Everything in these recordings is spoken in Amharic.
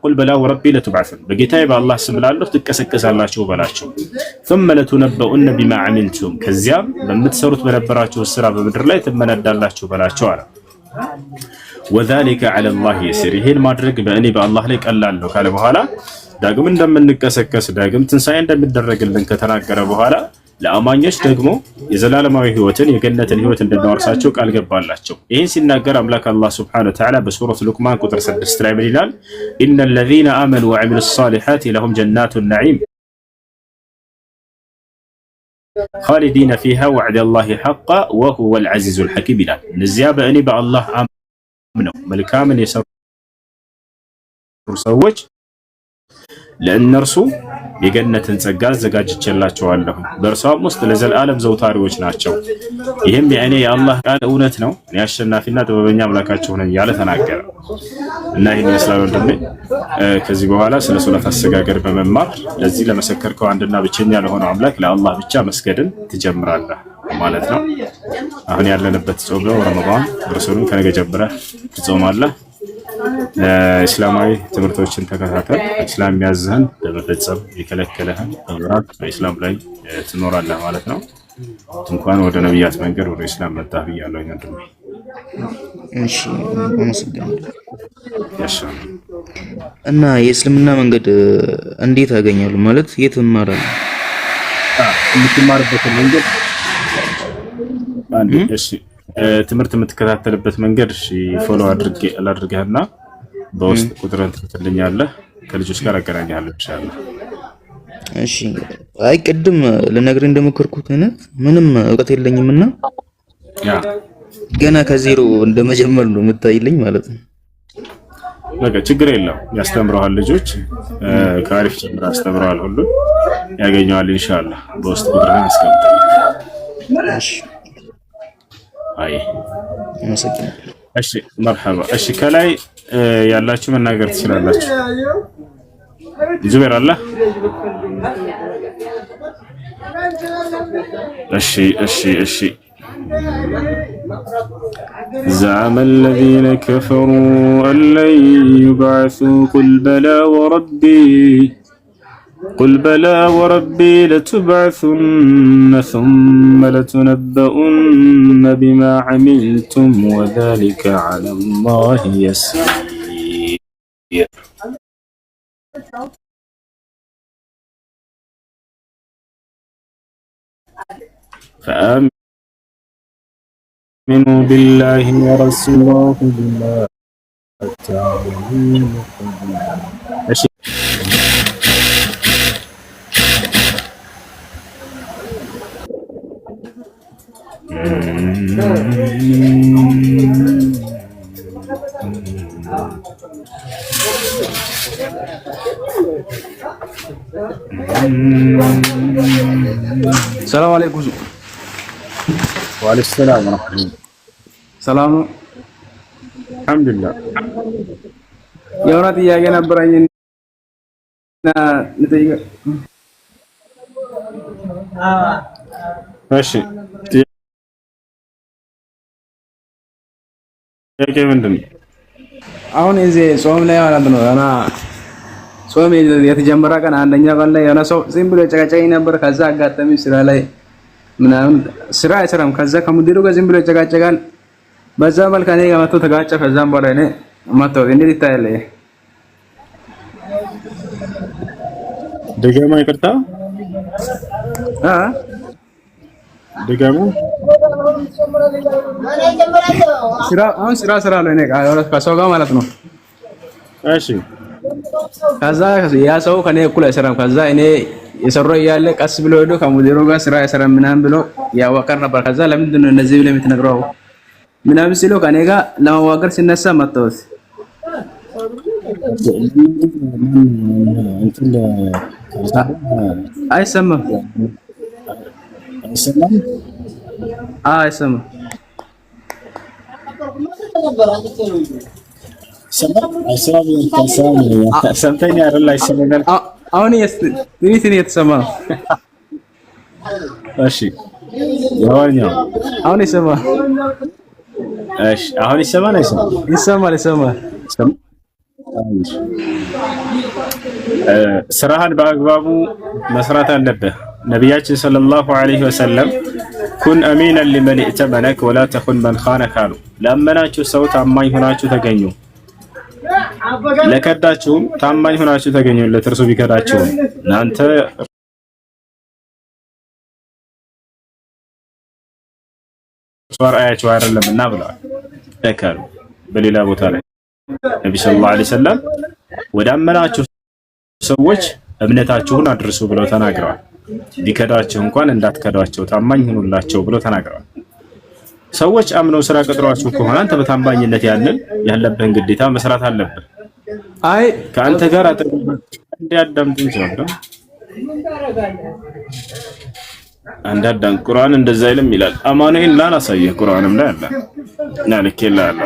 ቁል በላ ወረቢ ለቱብዓሱን በጌታዬ በአላህ ስም እላለሁ ትቀሰቀሳላችሁ በላቸው። ثم ለቱነበኡነ ቢማ ዐሚልቱም ከዚያም በምትሰሩት በነበራችሁ ስራ በምድር ላይ ትመነዳላችሁ በላቸው አለ። ወዛሊከ ዐለላህ የሲር ይሄን ማድረግ በእኔ በአላህ ላይ ቀላል ነው ካለ በኋላ ዳግም እንደምንቀሰቀስ ዳግም ትንሣኤ እንደሚደረግልን ከተናገረ በኋላ ለአማኞች ደግሞ የዘላለማዊ ህይወትን የገነትን ህይወት እንደሚያወርሳቸው ቃል ገባላቸው። ይህን ሲናገር አምላክ አላህ ሱብሓነሁ ወተዓላ በሱረቱ ሉቅማን ቁጥር 6 ላይ ምን ይላል? ኢነል ለዚነ አመኑ ወዐሚሉ ሷሊሓት ለሁም ጀናቱ ነዒም ኻሊዲነ ፊሃ ወዕደላሂ ሐቀን ወሁወል ዐዚዙል ሐኪም ይላል። እነዚያ በእኔ በአላህ አምነው መልካምን የሰሩ ሰዎች ለእነርሱ የገነትን ጸጋ አዘጋጅቼላቸዋለሁ በእርሷም ውስጥ ለዘላለም ዘውታሪዎች ናቸው። ይህም የእኔ የአላህ ቃል እውነት ነው፣ እኔ አሸናፊና ጥበበኛ አምላካችሁ ነኝ ያለ ተናገረ እና ይህን ይመስላል ወንድሜ። ከዚህ በኋላ ስለ ሶላት አሰጋገድ በመማር ለዚህ ለመሰከርከው አንድና ብቸኛ ለሆነው አምላክ ለአላህ ብቻ መስገድን ትጀምራለህ ማለት ነው። አሁን ያለንበት ጾም ነው ረመዳን። እርሱንም ከነገ ጀምረህ ትጾማለህ። እስላማዊ ትምህርቶችን ተከታተል። እስላም የሚያዝህን በመፈጸም የከለከለህን በመራቅ በእስላም ላይ ትኖራለህ ማለት ነው። እንኳን ወደ ነብያት መንገድ ወደ እስላም መጣህ ብያለሁ ወንድሜ። እሺ አመሰግናለሁ። እና የእስልምና መንገድ እንዴት አገኛለሁ ማለት የት እማራለሁ? የምትማርበት መንገድ እሺ ትምህርት የምትከታተልበት መንገድ ፎሎ አድርገህና በውስጥ ቁጥርን ትልኛለህ ከልጆች ጋር አገናኛለሁ ኢንሻአላህ። እሺ አይ ቅድም ልነግርህ እንደሞከርኩት አይነት ምንም እውቀት የለኝምና ያ ገና ከዜሮ እንደመጀመር ነው የምታይልኝ ማለት ነው። በቃ ችግር የለም ያስተምረዋል። ልጆች ከአሪፍ ጀምራ ያስተምረዋል። ሁሉ ያገኘዋል ኢንሻአላህ። በውስጥ ቁጥርን አስቀምጠው። እሺ አይ አመሰግናለሁ። እሺ መርሐባ። እሺ ከላይ ያላችሁ መናገር ትችላላችሁ። ዙቤር አለ። እሺ زعم الذين كفروا أن لن يبعثوا قل بلى وربي لتبعثن ثم لتنبؤن بما عملتم وذلك على الله يسير. فآمنوا بالله ورسوله بما تعلمون. السلام عليكم. وعليكم السلام ورحمة الله. سلام. الحمد لله. يا ولد يا جنا براين نتيجة. ماشي. ጥያቄ ምንድን ነው? አሁን እዚህ ጾም ላይ ማለት ነው እና ጾም የተጀመረ ቀን አንደኛ ቀን ላይ የሆነ ሰው ዝም ብሎ ጨቃጨቀኝ ነበር። ከዛ አጋጣሚ ስራ ላይ ምናምን ስራ አይሰራም። ከዛ ከሙዲሩ ጋር ዝም ብሎ ጨቃጨቃል። በዛ መልክ እኔ ጋር መጥቶ ተጋጨ። ከዛም በኋላ እኔ መጥቶ እንዴት ይታያል? ደጋማ ይቅርታ ደጋማ ስራ ላይ ነው ከሰው ጋር ማለት ነው። እሺ ከዛ ያ ሰው ከኔ እኩል አይሰራም። ከዛ እኔ የሰራው እያለ ቀስ ብሎ ሄዶ ከሙዲሩ ጋር ስራ አይሰራም ምናምን ብሎ ያዋቀር ነበር። ከዛ ለምንድን ነው እነዚህ ብለህ የምትነግረው ምናምን ሲለው ከኔ ጋር ለማዋቀር ሲነሳ መጣሁት። አይሰማም አይሰማም። ሰምተኛ አይደል? አይሰማም። አሁን ትንሽ የተሰማ ነው። እሺ ያወኛው አሁን ይሰማል። እሺ አሁን ይሰማል። አይሰማም? ይሰማል። ስራህን በአግባቡ መስራት አለብህ። ነቢያችን ሰለላሁ ዐለይሂ ወሰለም ኩን አሚነን ሊመን ኢእተመነክ ወላ ተኹን መን ኻነክ አሉ። ላመናችሁ ሰው ታማኝ ሆናችሁ ተገኙ፣ ለከዳችሁም ታማኝ ሆናችሁ ተገኙለት። እርሱ ቢከዳችሁም እናንተ ሷርአያችሁ አይደለምና ብለዋል። ተከሩ በሌላ ቦታ ላይ ነቢ ሰለላሁ ዐለይሂ ወሰለም ወደ አመናችሁ ሰዎች እምነታችሁን አድርሱ ብለው ተናግረዋል። ቢከዳችሁ እንኳን እንዳትከዷቸው ታማኝ ሁኑላቸው ብለው ተናግረዋል። ሰዎች አምነው ስራ ቀጥሯችሁ ከሆነ አንተ በታማኝነት ያለብህን ግዴታ መስራት አለብህ። አይ ከአንተ ጋር እንዲያዳምጡ ይችላል። አንዳንድ ቁርአን እንደዛ አይልም ይላል። አማኑኤል ላ ላሳየህ ቁርአንም ላይ አለ ናልከላ አለ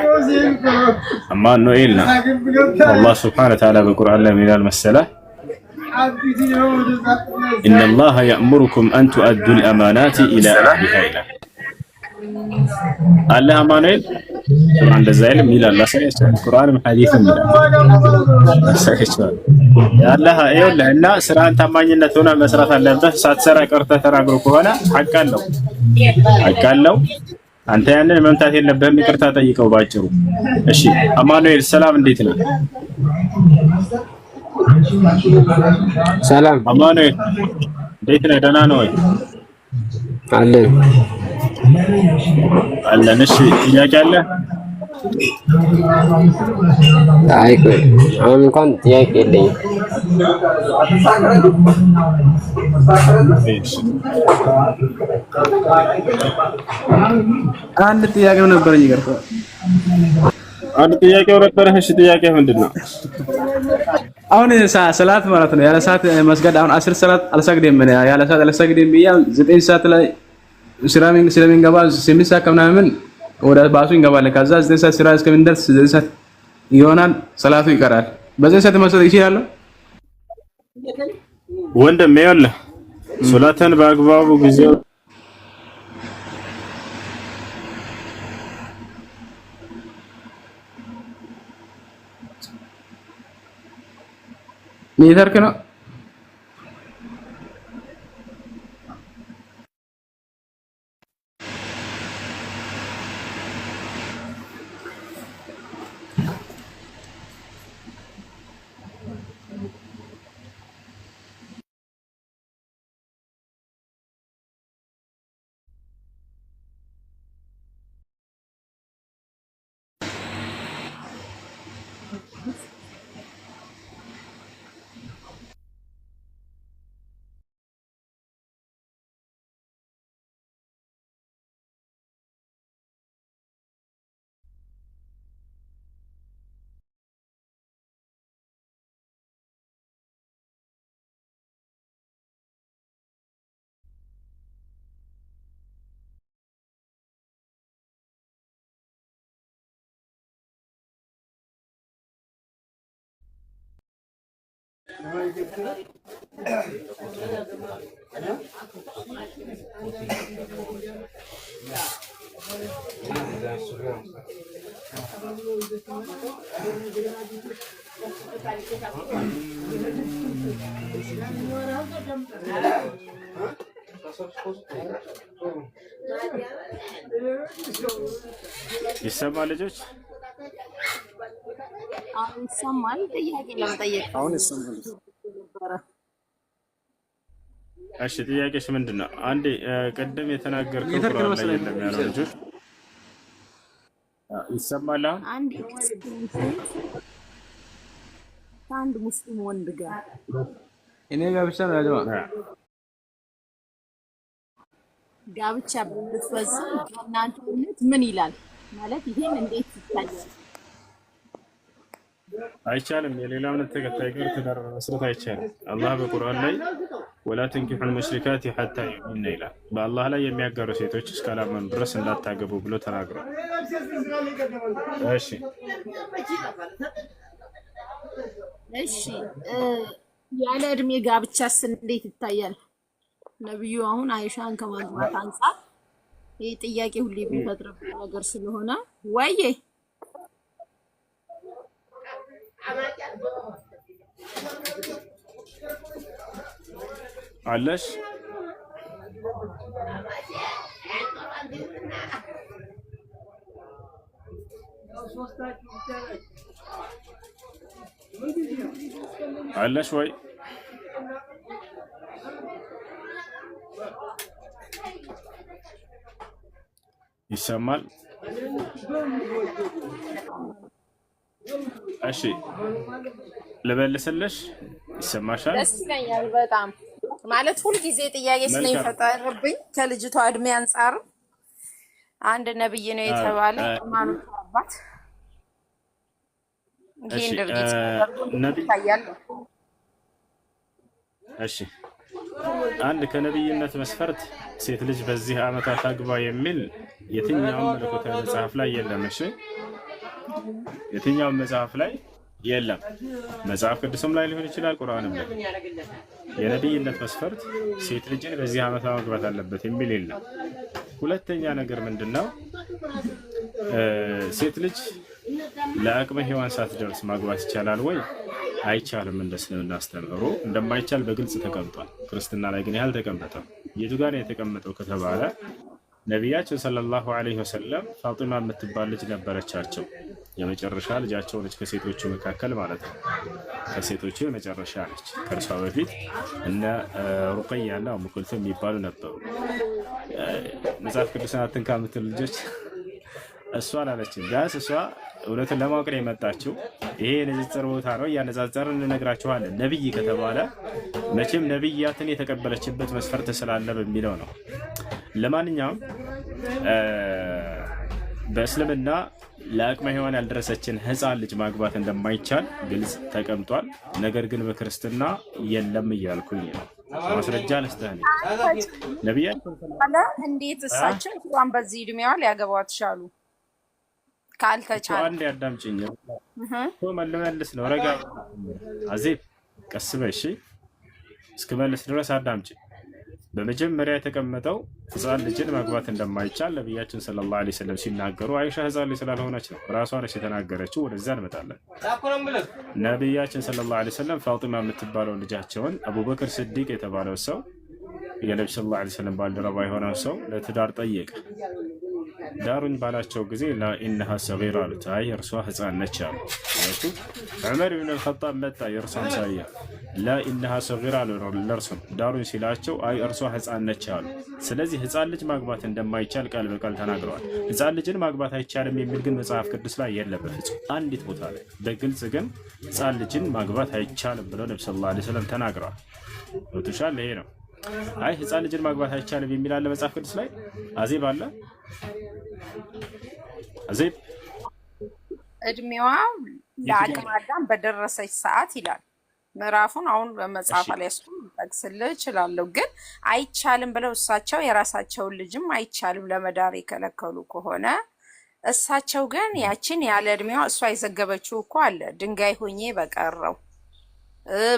አማኑኤል ና አላህ ሱብሓነሁ ወተዓላ በቁርአን ላይ ይላል መሰለህ ኢነላሃ የእሙሩኩም አን ቱአዱል አማናቲ ኢላ አህሊሃ ይላል አለ። አማኑኤል ቁርአን እንደዛ አይልም ይላል። ላሳያችሁ ቁርአንም ሐዲስም ይላል። አሳያችሁ አላህ ይኸውልህ እና ስራን ታማኝነት ሆነ መስራት አለብህ። ሳትሰራ ቀርተህ ተናግሮ ከሆነ ሐቅ አለው። አንተ ያንን መምታት የለብህም። ይቅርታ ጠይቀው ባጭሩ። እሺ አማኑኤል ሰላም፣ እንዴት ነህ? ሰላም አማኑኤል እንዴት ነህ? ደህና ነው ወይ? አለን። እሺ ጥያቄ አለ? አይ ቆይ አሁን እንኳን ጥያቄ የለኝም። አንድ ጥያቄው ነበረኝ ይገርፋ አንድ ጥያቄው ነበረህ። እሺ ጥያቄ ምንድነው? አሁን ሰላት ማለት ነው ያለ ሰዓት መስገድ አሁን 10 ሰላት አልሰግድም ምን ያለ ሰዓት አልሰግድም ብያ 9 ሰዓት ላይ ስለሚንገባ 8 ሰዓት ከምናምን ወደ ባሱ ይገባል። ከዛ 9 ሰዓት ስራ እስከምንደርስ 9 ሰዓት ይሆናል፣ ሰላቱ ይቀራል። በዚህ ሰዓት መስገድ ይችላል ወንድም? ይኸውልህ ሶላተን በአግባቡ ጊዜው ኔትወርክ ነው። ይሰማል ልጆች? አሁን ይሰማል። ጥያቄ ለመጠየቅ አሁን ይሰማል። እሺ ጥያቄሽ ምንድነው? አንዴ ቅድም የተናገርከው ቁርአን ላይ የለም ያለው ልጆች ይሰማል? አንድ ከአንድ ሙስሊም ወንድ ጋር እኔ ጋብቻ ነው ያለው ጋብቻ ብትፈጽም እናንተ እምነት ምን ይላል? ማለት ይሄን እንዴት ይታያል? አይቻልም። የሌላ እምነት ተከታይ ጋር ትዳር መመስረት አይቻልም። አላህ በቁርአን ላይ ወላ ተንኪሑል ሙሽሪካት ሐታ ዩእሚንና ይላል። በአላህ ላይ የሚያጋሩ ሴቶች እስካላመኑ ድረስ እንዳታገቡ ብሎ ተናግሯል። እሺ ያለ እድሜ ጋብቻስ እንዴት ይታያል? ነብዩ አሁን አይሻን ከማግባት አንፃር ይህ ጥያቄ ሁሌ የሚፈጥርብን ነገር ስለሆነ ወይዬ አለሽ አለሽ ወይ ይሰማል? እሺ ልበልስልሽ? ይሰማሻል? ደስ ይለኛል በጣም ማለት ሁልጊዜ ጥያቄ ስለሚፈጠርብኝ ከልጅቷ እድሜ አንጻር አንድ ነብይ ነው የተባለ ሃይማኖት አባት ይሄን ድርጊት ነብይ ታያለ። እሺ አንድ ከነብይነት መስፈርት ሴት ልጅ በዚህ ዓመታት አግባ የሚል የትኛውም መለኮታዊ መጽሐፍ ላይ የለም። እሺ የትኛውም መጽሐፍ ላይ የለም። መጽሐፍ ቅዱስም ላይ ሊሆን ይችላል፣ ቁርአንም ላይ የነብይነት መስፈርት ሴት ልጅን በዚህ ዓመት ማግባት አለበት የሚል የለም። ሁለተኛ ነገር ምንድነው? ሴት ልጅ ለአቅመ ሔዋን ሳትደርስ ማግባት ይቻላል ወይ? አይቻልም። እንደ እስልምና አስተምህሮ እንደማይቻል በግልጽ ተቀምጧል። ክርስትና ላይ ግን ያልተቀመጠው የቱ ጋር ነው የተቀመጠው ከተባለ ነቢያችን ሰለላሁ ዐለይሂ ወሰለም ፋጢማ የምትባል ልጅ ነበረቻቸው። የመጨረሻ ልጃቸው ነች፣ ከሴቶቹ መካከል ማለት ነው። ከሴቶቹ የመጨረሻ ነች። ከእርሷ በፊት እነ ሩቀያና ኡሙ ኩልቱም የሚባሉ ነበሩ። መጽሐፍ ቅዱስን አትንካ የምትል ልጆች እሷ አላለችም። ቢያንስ እሷ እውነትን ለማወቅ ነው የመጣችው። ይሄ የንጽጽር ቦታ ነው፣ እያነጻጸርን እንነግራችኋለን። ነብይ ከተባለ መቼም ነብያትን የተቀበለችበት መስፈርት ስላለ በሚለው ነው። ለማንኛውም በእስልምና ለአቅመ ሔዋን ያልደረሰችን ህፃን ልጅ ማግባት እንደማይቻል ግልጽ ተቀምጧል። ነገር ግን በክርስትና የለም እያልኩኝ ነው። ማስረጃ ልስጥህ። ነብያችን እንዴት እሳቸው እንኳን በዚህ እድሜዋ ሊያገቧት ቻሉ? ካልተቻለ አንዴ አዳምጪኝ። መልስ ነው ረጋ አዜብ ቀስ በይ እሺ። እስክመልስ ድረስ አዳምጪ። በመጀመሪያ የተቀመጠው ህፃን ልጅን ማግባት እንደማይቻል ነብያችን ሰለላሁ ዐለይሂ ወሰለም ሲናገሩ አይሻ ህፃን ልጅ ስላልሆነች ነው፣ ራሷ ነች የተናገረችው። ወደዛ እንመጣለን። ነብያችን ሰለላሁ ዐለይሂ ወሰለም ፋጢማ የምትባለው ልጃቸውን አቡበክር ስዲቅ የተባለው ሰው የነብዩ ሰለላሁ ዐለይሂ ወሰለም ባልደረባ የሆነው ሰው ለትዳር ጠየቀ። ዳሩኝ ባላቸው ጊዜ ላኢነሃ ሰጊራ አሉት። አይ እርሷ ህፃን ነች አሉ። ዑመር ብን አልኸጣብ መጣ የእርሷን ሳያ ላኢነሃ ሰጊራ አሉ። ለእርሱም ዳሩኝ ሲላቸው አይ እርሷ ህፃን ነች አሉ። ስለዚህ ህፃን ልጅ ማግባት እንደማይቻል ቃል በቃል ተናግረዋል። ህፃን ልጅን ማግባት አይቻልም የሚል ግን መጽሐፍ ቅዱስ ላይ የለም በፍጹም። አንዲት ቦታ ላይ በግልጽ ግን ህፃን ልጅን ማግባት አይቻልም ብለው ነብዩ ሰለላሁ ዐለይሂ ወሰለም ተናግረዋል። ወጥቷል። ይሄ ነው። አይ ህፃን ልጅን ማግባት አይቻልም የሚል አለ መጽሐፍ ቅዱስ ላይ? አዜብ አለ? አዜብ እድሜዋ ለአቅመ አዳም በደረሰች ሰዓት ይላል ምዕራፉን። አሁን በመጽሐፍ ላይ ጠቅስልህ እችላለሁ። ግን አይቻልም ብለው እሳቸው የራሳቸውን ልጅም አይቻልም ለመዳር የከለከሉ ከሆነ እሳቸው ግን ያችን ያለ እድሜዋ እሷ የዘገበችው እኮ አለ ድንጋይ ሆኜ በቀረው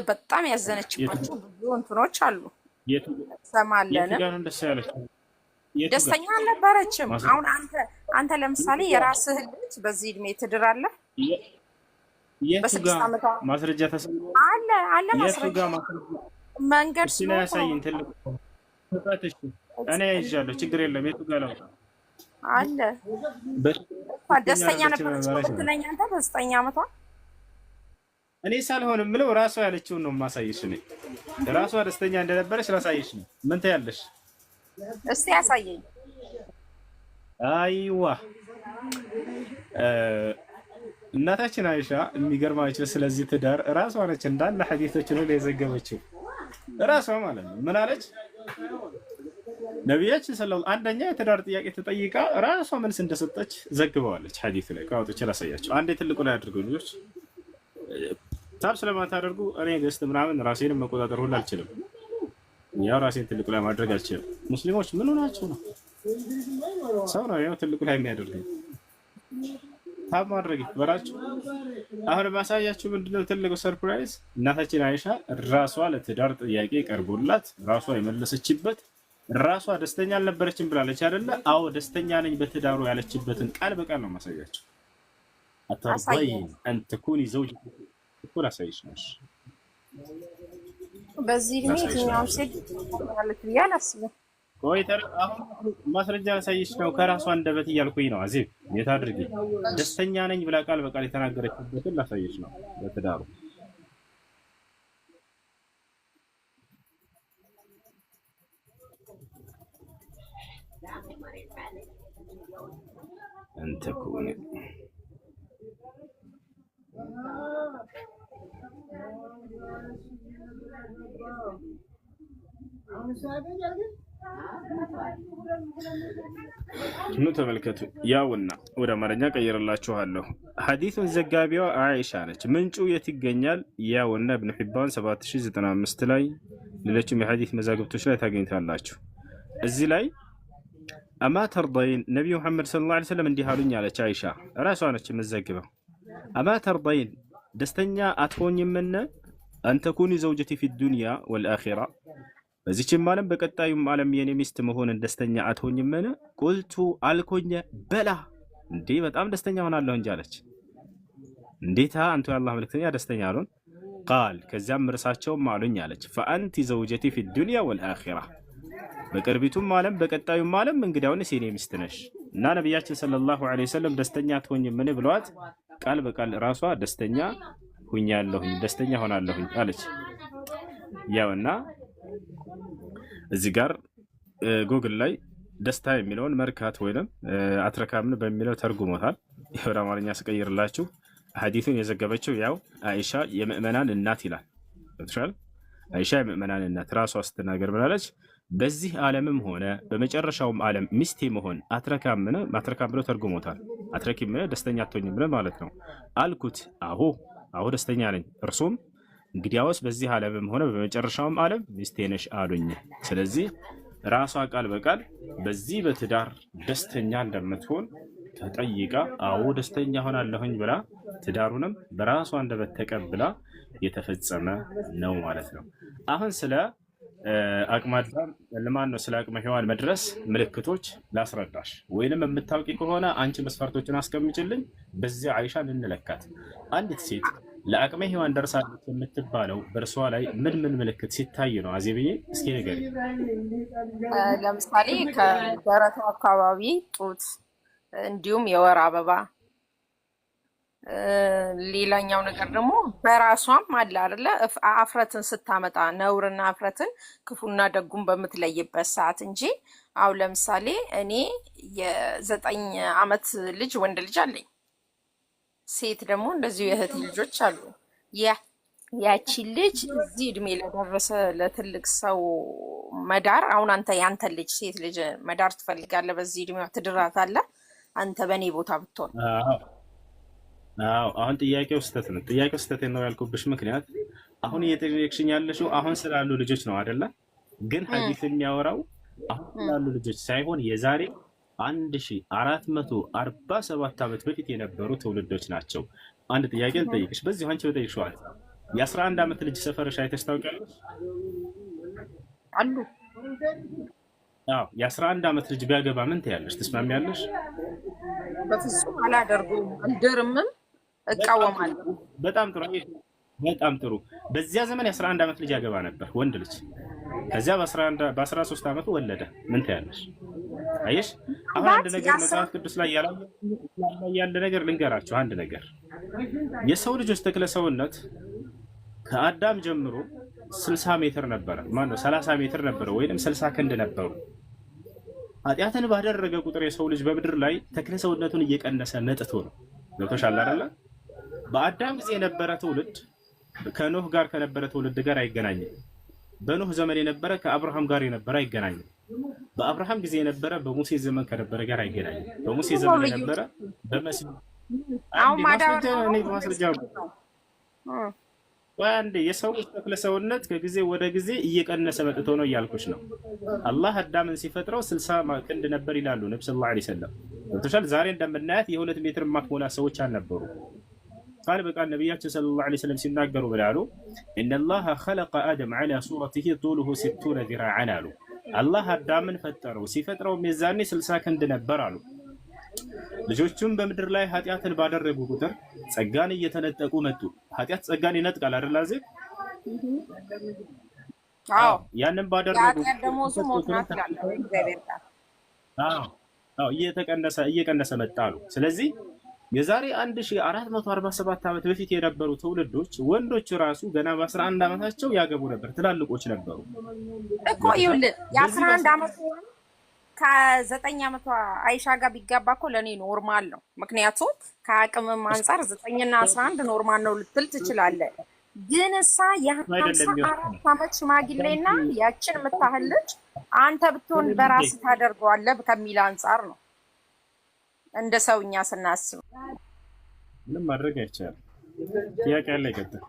በጣም ያዘነችባቸው ብዙ እንትኖች አሉ። ሰማለን ደስተኛ አልነበረችም። አሁን አንተ ለምሳሌ የራስህ ልጅ በዚህ እድሜ ትድራለህ? በ6 ዓመቷ ማስረጃ ተሰማ አለ ማስረጃ መንገድ ስለያሳየኝ ትልቅ ፈታሽ እኔ ይዣለሁ። ችግር የለም። የቱ ጋር ነው አለ? ደስተኛ ነበረች ብትለኝ አንተ በ9 ዓመቷ እኔ ሳልሆንም ምለው ራሷ ያለችውን ነው ማሳየሽ። እኔ ራሷ ደስተኛ እንደነበረች ላሳየሽ ነው። ምን ታያለሽ? እስቲ ያሳየኝ። አይዋ እናታችን አይሻ የሚገርማችሁ ስለዚህ ትዳር ራሷ ነች እንዳለ ሐዲሶችን ሁሉ የዘገበችው ራሷ ማለት ነው። ምን አለች? ነብያችን ሰለላሁ አንደኛ የትዳር ጥያቄ ተጠይቃ ራሷ መልስ እንደሰጠች ዘግበዋለች ሐዲስ ላይ። ካውጥቼ ላሳያችሁ። አንዴ ትልቁ ላይ አድርገው ልጆች ታብ ስለማታደርጉ እኔ ገስት ምናምን ራሴንም መቆጣጠር ሁሉ አልችልም። ያው ራሴን ትልቁ ላይ ማድረግ አልችልም። ሙስሊሞች ምን ሆናችሁ ነው? ሰው ነው ያው ትልቁ ላይ የሚያደርገው ታብ ማድረግ ይበራችሁ። አሁን ማሳያችሁ ምንድነው ትልቁ ሰርፕራይዝ? እናታችን አይሻ ራሷ ለትዳር ጥያቄ ቀርቦላት ራሷ የመለሰችበት ራሷ ደስተኛ አልነበረችም ብላለች አይደለ? አዎ ደስተኛ ነኝ በትዳሩ ያለችበትን ቃል በቃል ነው ማሳያችሁ። አታርضين أن تكوني زوجة እኮ ላሳይሽ ነው። በዚህ እድሜ የትኛውም ሴት ማለት ብዬ አላስብም። ቆይ አሁን ማስረጃ ላሳይሽ ነው። ከራሷ አንደበት እያልኩኝ ነው። አዜብ የት አድርጊ ደስተኛ ነኝ ብላ ቃል በቃል የተናገረችበትን ላሳይሽ ነው። በትዳሩ انت كوني ኑ ተመልከቱ። ያውና ወደ አማርኛ ቀይርላችኋለሁ። ሐዲሱን ዘጋቢዋ አይሻ ነች። ምንጩ የት ይገኛል? ያውና ኢብኑ ሒባን 7095 ላይ ሌሎችም የሐዲስ መዛግብቶች ላይ ታገኝታላችሁ። እዚህ ላይ አማ ተርዳይን ነቢዩ መሐመድ ሰለላሁ ዐለይሂ ወሰለም እንዲህ አሉኝ አለች አይሻ። ራሷ ነች የምትዘግበው። አማ ተርዳይን ደስተኛ አትሆኝምን አንተኩኒ ዘውጀቲ ፊ ዱንያ ወልአኺራ በዚህችም ዓለም በቀጣዩም ዓለም የኔ ሚስት መሆንን ደስተኛ አትሆኝምን? ቁልቱ አልኮኝ በላ እንዴ በጣም ደስተኛ ሆናለሁ እንጂ አለች። እንዴታ አንተ የአላህ መልእክተኛ ደስተኛ አሉን? ቃል ከዚያም እርሳቸውም አሉኝ አለች ፈአንቲ ዘውጀቲ ፊ ዱንያ ወልአኺራ በቅርቢቱም ዓለም በቀጣዩም ዓለም እንግዲያውንስ የኔ ሚስት ነሽ። እና ነቢያችን ሰለላሁ ዐለይሂ ወሰለም ደስተኛ አትሆኝምን ብለዋት ቃል በቃል ራሷ ደስተኛ ሁኛለሁኝ ደስተኛ ሆናለሁኝ አለች። ያውና እዚህ ጋር ጉግል ላይ ደስታ የሚለውን መርካት ወይንም አትረካምን በሚለው ተርጉሞታል። ወደ አማርኛ ስቀይርላችሁ ሐዲሱን የዘገበችው ያው አይሻ የምእመናን እናት ይላል። ተሻል አይሻ የምእመናን እናት ራሷ ስትናገር ብላለች በዚህ ዓለምም ሆነ በመጨረሻውም ዓለም ሚስቴ መሆን አትረካምን ማትረካም ብለው ተርጉሞታል። አትረኪምን ደስተኛ አትሆኝም ማለት ነው። አልኩት አሁ ደስተኛ ነኝ። እርሱም እንግዲያውስ በዚህ ዓለምም ሆነ በመጨረሻውም ዓለም ሚስቴ ነሽ አሉኝ። ስለዚህ ራሷ ቃል በቃል በዚህ በትዳር ደስተኛ እንደምትሆን ተጠይቃ ደስተኛ ሆናለሁኝ ብላ ትዳሩንም በራሷ አንደበት ተቀብላ የተፈጸመ ነው ማለት ነው። አሁን ስለ አቅመ አዳም ለማን ነው ስለ አቅመ ሔዋን መድረስ ምልክቶች ላስረዳሽ፣ ወይንም የምታውቂ ከሆነ አንቺ መስፈርቶችን አስቀምጪልኝ። በዚህ አይሻን እንለካት። አንዲት ሴት ለአቅመ ሔዋን ደርሳለች የምትባለው በእርሷ ላይ ምን ምን ምልክት ሲታይ ነው? አዜብዬ እስኪ ንገሪ። ለምሳሌ ከደረቷ አካባቢ ጡት፣ እንዲሁም የወር አበባ። ሌላኛው ነገር ደግሞ በራሷም አለ አይደለ አፍረትን ስታመጣ ነውርና አፍረትን ክፉና ደጉን በምትለይበት ሰዓት እንጂ አሁን ለምሳሌ እኔ የ9 ዓመት ልጅ ወንድ ልጅ አለኝ። ሴት ደግሞ እንደዚሁ የእህት ልጆች አሉ። ያቺ ልጅ እዚህ እድሜ ለደረሰ ለትልቅ ሰው መዳር አሁን አንተ ያንተ ልጅ ሴት ልጅ መዳር ትፈልጋለህ? በዚህ እድሜዋ ትድራታለህ? አንተ በእኔ ቦታ ብትሆን? አሁን ጥያቄው ስህተት ነው። ጥያቄው ስህተት ነው ያልኩብሽ ምክንያት አሁን እየጠየቅሽኝ ያለሽው አሁን ስላሉ ልጆች ነው አይደለ? ግን ሐዲስ የሚያወራው አሁን ስላሉ ልጆች ሳይሆን የዛሬ 1447 ዓመት በፊት የነበሩ ትውልዶች ናቸው። አንድ ጥያቄ ልጠይቅሽ፣ በዚህ አንቺ በጠይቅሽው የ11 ዓመት ልጅ ሰፈርሽ አይተሽ ታውቂያለሽ? አሉ። የ11 ዓመት ልጅ ቢያገባ ምን ትያለሽ? ትስማሚያለሽ? በፍጹም አላደርገውም፣ አልደርምም፣ እቃወማለሁ። በጣም ጥሩ። በዚያ ዘመን የ11 ዓመት ልጅ ያገባ ነበር ወንድ ልጅ። ከዚያ በ13 ዓመቱ ወለደ። ምን ትያለሽ? አየሽ፣ አሁን አንድ ነገር መጽሐፍ ቅዱስ ላይ ያለ ነገር ልንገራችሁ። አንድ ነገር የሰው ልጆች ተክለ ሰውነት ከአዳም ጀምሮ 60 ሜትር ነበረ። ማነው 30 ሜትር ነበረ ወይንም 60 ክንድ ነበሩ። ኃጢአትን ባደረገ ቁጥር የሰው ልጅ በምድር ላይ ተክለ ሰውነቱን እየቀነሰ መጥቶ ነው። ገብቶሻል አይደለ? በአዳም ጊዜ የነበረ ትውልድ ከኖህ ጋር ከነበረ ትውልድ ጋር አይገናኝም። በኖህ ዘመን የነበረ ከአብርሃም ጋር የነበረ አይገናኝም። በአብርሃም ጊዜ የነበረ በሙሴ ዘመን ከነበረ ጋር አይገናኝም። በሙሴ ዘመን የነበረ በመስሎ አንድ የሰው ተክለ ሰውነት ከጊዜ ወደ ጊዜ እየቀነሰ መጥቶ ነው እያልኩሽ ነው። አላህ አዳምን ሲፈጥረው 60 ክንድ ነበር ይላሉ ነብዩ ሰለላሁ ዐለይሂ ወሰለም። ገብቶሻል? ዛሬ እንደምናያት የ2 ሜትር ማትሞላ ሰዎች አልነበሩ። ቃል በቃል ነቢያችን ሰለላሁ ዐለይሂ ወሰለም ሲናገሩ ብላሉ ኢነላህ ኸለቀ አደም ዐላ ሱረቲሂ ጡሉሁ 60 ዚራዐን አሉ። አላህ አዳምን ፈጠረው። ሲፈጥረው ሚዛኔ 60 ክንድ ነበር አሉ። ልጆቹም በምድር ላይ ኃጢአትን ባደረጉ ቁጥር ጸጋን እየተነጠቁ መጡ። ኃጢአት ጸጋን ይነጥቃል አይደል? አዜ አዎ ያንን ባደረጉ የኃጢአት ደመወዙ ሞት ናት ይላል እግዚአብሔር ቃል። አዎ እየቀነሰ መጣ ነው። ስለዚህ የዛሬ 1447 ዓመት በፊት የነበሩ ትውልዶች ወንዶች ራሱ ገና በ11 ዓመታቸው ያገቡ ነበር፣ ትላልቆች ነበሩ እኮ። ይኸውልህ የ11 ዓመቱ ከ9 ዓመቷ አይሻ ጋር ቢጋባ እኮ ለኔ ኖርማል ነው። ምክንያቱም ከአቅምም አንፃር 9 እና 11 ኖርማል ነው ልትል ትችላለህ። ግን እሳ የ54 ዓመት ሽማግሌና ያችን የምታህል ልጅ አንተ ብትሆን በራስህ ታደርገዋለህ ከሚል አንፃር ነው እንደ ሰውኛ ስናስብ። ምንም ማድረግ አይቻልም። ጥያቄ ያለ ይቀጥል።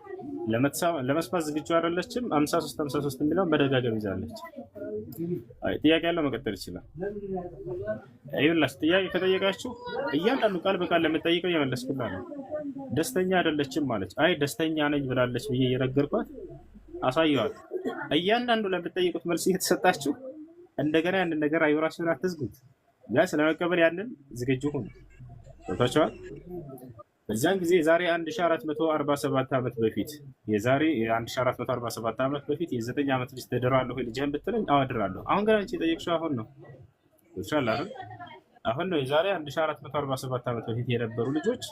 ለመስማት ዝግጁ አይደለችም። 53 የሚለውን በደጋገም ይዛለች። ጥያቄ ያለው መቀጠል ይችላል። ይኸውላችሁ ጥያቄ ከጠየቃችሁ እያንዳንዱ ቃል በቃል ለምጠይቀው እየመለስኩላት ነው። ደስተኛ አይደለችም ማለች። አይ ደስተኛ ነኝ ብላለች ብዬ እየነገርኳት አሳየዋት። እያንዳንዱ ለምትጠይቁት መልስ እየተሰጣችሁ እንደገና ያንን ነገር አይወራችሁን አትዝጉት። ያ ስለመቀበል ያንን ዝግጁ ሁኑ። ወጣችኋል። በዛን ጊዜ የዛሬ 1447 ዓመት በፊት የ1447 ዓመት በፊት የ9 ዓመት ልጅ ትድራለህ ወይ ልጅህን ብትለኝ አዎ እድራለሁ። አሁን ገና አንቺ የጠየቅሽው አሁን ነው ይቻላል አይደል? አሁን ነው። የዛሬ 1447 ዓመት በፊት የነበሩ ልጆች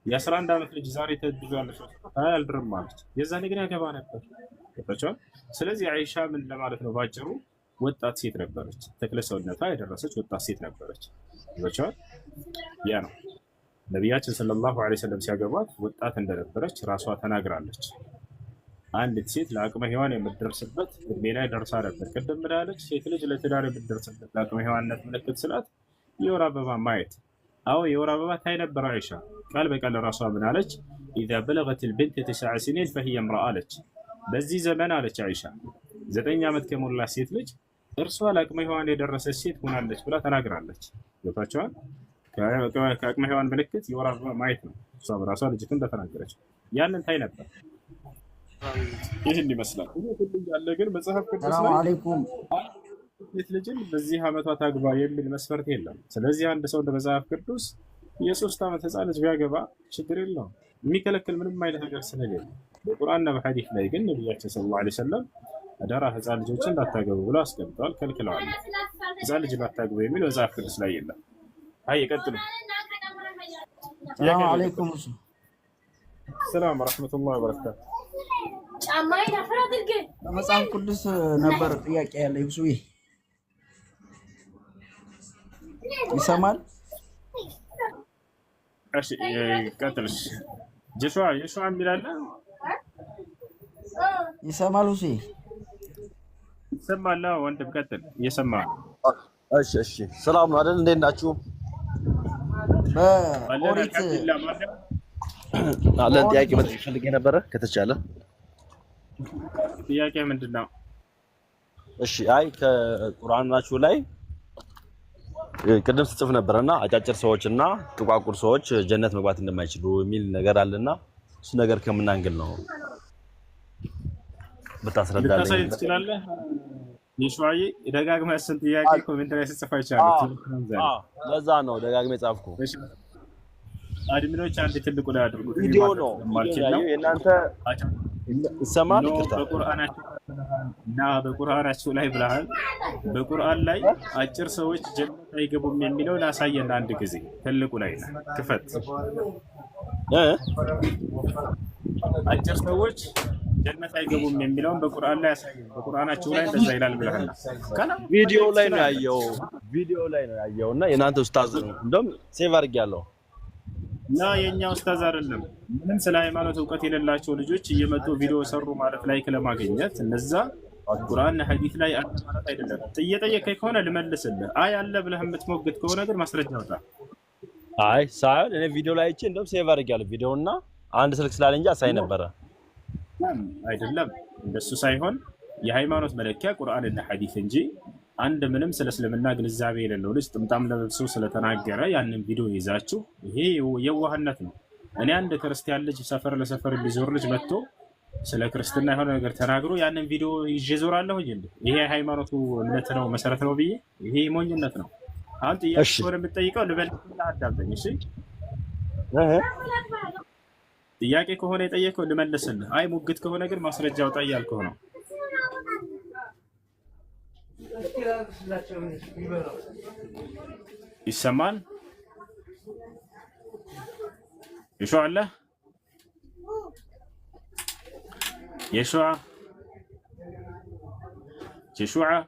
የ11 ዓመት ልጅ ዛሬ ትድራለሽ አልድርም ማለት የዛኔ ግን ያገባ ነበር። ወጣችኋል። ስለዚህ አይሻ ምን ለማለት ነው ባጭሩ ወጣት ሴት ነበረች። ተክለ ሰውነቷ የደረሰች ወጣት ሴት ነበረች። ወጣችኋል። ያ ነው ነቢያችን ሰለላሁ ዐለይሂ ወሰለም ሲያገቧት ወጣት እንደነበረች ራሷ ተናግራለች። አንዲት ሴት ለአቅመ ሔዋን የምትደርስበት እድሜ ላይ ደርሳ ነበር። ቅድም ብላለች ሴት ልጅ ለትዳር የምትደርስበት ለአቅመ ሔዋንነት ምልክት ስላት የወር አበባ ማየት። አዎ የወር አበባ ታይ ነበር አይሻ። ቃል በቃል ራሷ ምን አለች? ኢዛ በለገት ልብንት 9 ሲኒን ፈሂየ እምረአ አለች። በዚህ ዘመን አለች አይሻ 9 ዓመት ከሞላ ሴት ልጅ እርሷ ለአቅመ ሔዋን የደረሰች ሴት ሆናለች ብላ ተናግራለች። ገብታችኋል? ከአቅመ ሔዋን ምልክት የወር አበባ ማየት ነው። እሷ በራሷ ልጅቱን እንደተናገረች ያንን ታይ ነበር። ይህን ይመስላል። ያለ ግን መጽሐፍ ቅዱስ ላይ ሴት ልጅን በዚህ ዓመቷ ታግባ የሚል መስፈርት የለም። ስለዚህ አንድ ሰው እንደ መጽሐፍ ቅዱስ የ3 ዓመት ህፃን ልጅ ቢያገባ ችግር የለውም። የሚከለክል ምንም አይነት ነገር ስለሌለ በቁርአንና በሐዲስ ላይ ግን ነቢያችን ሰለላሁ ዐለይሂ ወሰለም አደራ ህፃን ልጆችን እንዳታገቡ ብሎ አስቀምጠዋል፣ ከልክለዋል። ህፃን ልጅ እንዳታገቡ የሚል መጽሐፍ ቅዱስ ላይ የለም። አይ ይቀጥሉ። ሰላም አለይኩም ሰላም ወራህመቱላሂ ወበረካቱ። ጫማዬ አፍራ አድርጌ መጽሐፍ ቅዱስ ነበር ጥያቄ ያለ ይብሱዬ ይሰማል? እሺ ቀጥልሽ። ጆሹዋ የሚላለ ይሰማል? ሁሴ ይሰማል? ወንድም ቀጥል። እየሰማ እሺ ሰላም ነው አይደል? እንዴት ናችሁ? በኦሪት አለ ጥያቄ መጠየቅ ፈልጌ ነበረ ከተቻለ። ጥያቄ ምንድነው? እሺ አይ ከቁርአናችሁ ላይ ቅድም ስጽፍ ነበርና አጫጭር ሰዎችና ጥቋቁር ሰዎች ጀነት መግባት እንደማይችሉ የሚል ነገር አለና እሱ ነገር ከምን አንግል ነው ብታስረዳልኝ? ልታሳይ ትችላለህ? ይሽዋዬ ደጋግመህ እሱን ጥያቄ ኮሜንት ላይ ስጽፍ አይቻልም። ለዛ ነው ደጋግሜ ጻፍኩ። እሺ አድሚኖች አንድ ትልቁ ላይ አድርጉት። ቪዲዮ ነው የእናንተ ይሰማል? በቁርአናችሁ ላይ ብለሃል። በቁርአን ላይ አጭር ሰዎች ጀነት አይገቡም የሚለውን አሳየን አንድ ጊዜ። ትልቁ ላይ ክፈት። አጭር ሰዎች ጀነት አይገቡም የሚለውን በቁርአን ላይ አሳየን። በቁርአናችሁ ላይ እንደዛ ይላል ብለሃል። ቪዲዮ ላይ ነው ያየው እና የእናንተ ኡስታዝ ነው እንደውም ሴቭ አድርጌያለሁ። እና የኛ ኡስታዝ አይደለም። ምንም ስለ ሃይማኖት እውቀት የሌላቸው ልጆች እየመጡ ቪዲዮ ሰሩ ማለት ላይክ ለማግኘት እነዛ ቁርአንና ሐዲስ ላይ ማለት አይደለም። እየጠየቀኝ ከሆነ ልመልስልህ። አይ አለ ብለህ የምትሞግት ከሆነ ግን ማስረጃ አውጣ። አይ ሳይሆን እኔ ቪዲዮ ላይ አይቼ እንደውም ሴቭ አድርጌያለሁ ቪዲዮና አንድ ስልክ ስላለኝ እንጂ አሳይ ነበረ። አይደለም እንደሱ ሳይሆን የሃይማኖት መለኪያ ቁርአንና ሐዲስ እንጂ አንድ ምንም ስለ እስልምና ግንዛቤ የሌለው ልጅ ጥምጣም ለብሶ ስለተናገረ ያንን ቪዲዮ ይዛችሁ ይሄ የዋህነት ነው። እኔ አንድ ክርስቲያን ልጅ ሰፈር ለሰፈር ቢዞር ልጅ መጥቶ ስለ ክርስትና የሆነ ነገር ተናግሮ ያንን ቪዲዮ ይዤ ዞራለሁ እንዴ? ይሄ ሃይማኖቱ እምነት ነው መሰረት ነው ብዬ ይሄ ሞኝነት ነው። አንተ ጥያቄ ከሆነ የምትጠይቀው ልመልስልህ፣ አዳምጠኝ እሺ። ጥያቄ ከሆነ የጠየቀው ልመልስልህ። አይ ሙግት ከሆነ ግን ማስረጃ አውጣ እያልኩህ ነው። ይሰማል? يشوع الله يشوع يشوع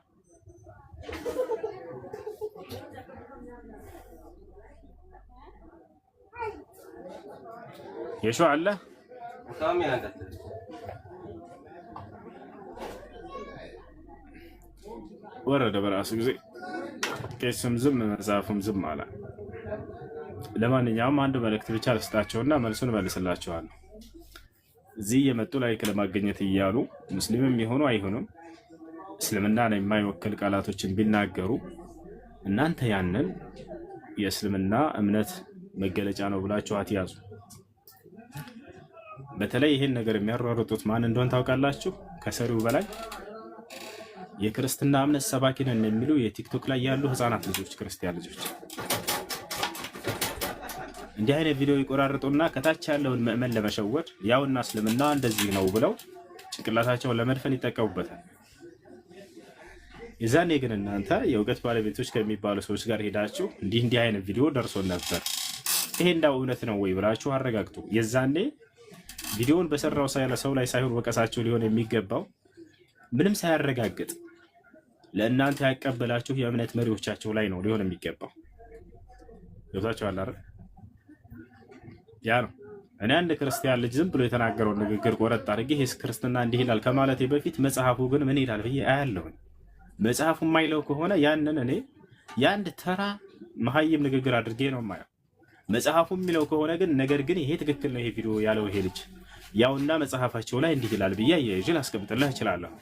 يشوع الله ورد براسك زي كيسم زم مزافم زم على ለማንኛውም አንድ መልእክት ብቻ ልስጣቸውና መልሱን መልስላቸዋለሁ። እዚህ የመጡ ላይክ ለማግኘት እያሉ ሙስሊምም ይሆኑ አይሆኑም እስልምናን የማይወክል ቃላቶችን ቢናገሩ እናንተ ያንን የእስልምና እምነት መገለጫ ነው ብላችሁ አትያዙ። በተለይ ይሄን ነገር የሚያሯሩጡት ማን እንደሆነ ታውቃላችሁ? ከሰሪው በላይ የክርስትና እምነት ሰባኪ ነን የሚሉ የቲክቶክ ላይ ያሉ ህፃናት ልጆች፣ ክርስቲያን ልጆች እንዲህ አይነት ቪዲዮ ይቆራርጡና ከታች ያለውን ምእመን ለመሸወድ ያውና እስልምና እንደዚህ ነው ብለው ጭንቅላታቸውን ለመድፈን ይጠቀሙበታል። የዛኔ ግን እናንተ የእውቀት ባለቤቶች ከሚባሉ ሰዎች ጋር ሄዳችሁ እንዲህ አይነት ቪዲዮ ደርሶን ነበር፣ ይሄ እንዳው እውነት ነው ወይ ብላችሁ አረጋግጡ። የዛኔ ቪዲዮውን በሰራው ሰው ላይ ሳይሆን ወቀሳችሁ ሊሆን የሚገባው ምንም ሳያረጋግጥ ለእናንተ ያቀበላችሁ የእምነት መሪዎቻችሁ ላይ ነው ሊሆን የሚገባው። ገብታችኋል አይደል? ያ ነው። እኔ አንድ ክርስቲያን ልጅ ዝም ብሎ የተናገረውን ንግግር ቆረጥ አድርጌ ይሄስ ክርስትና እንዲህ ይላል ከማለቴ በፊት መጽሐፉ ግን ምን ይላል ብዬ አያለሁ። መጽሐፉ የማይለው ከሆነ ያንን እኔ የአንድ ተራ መሀይም ንግግር አድርጌ ነው የማየው። መጽሐፉ የሚለው ከሆነ ግን ነገር ግን ይሄ ትክክል ነው ይሄ ቪዲዮ ያለው ይሄ ልጅ ያውና መጽሐፋቸው ላይ እንዲህ ይላል ብዬ የጅል አስቀምጥልህ እችላለሁ።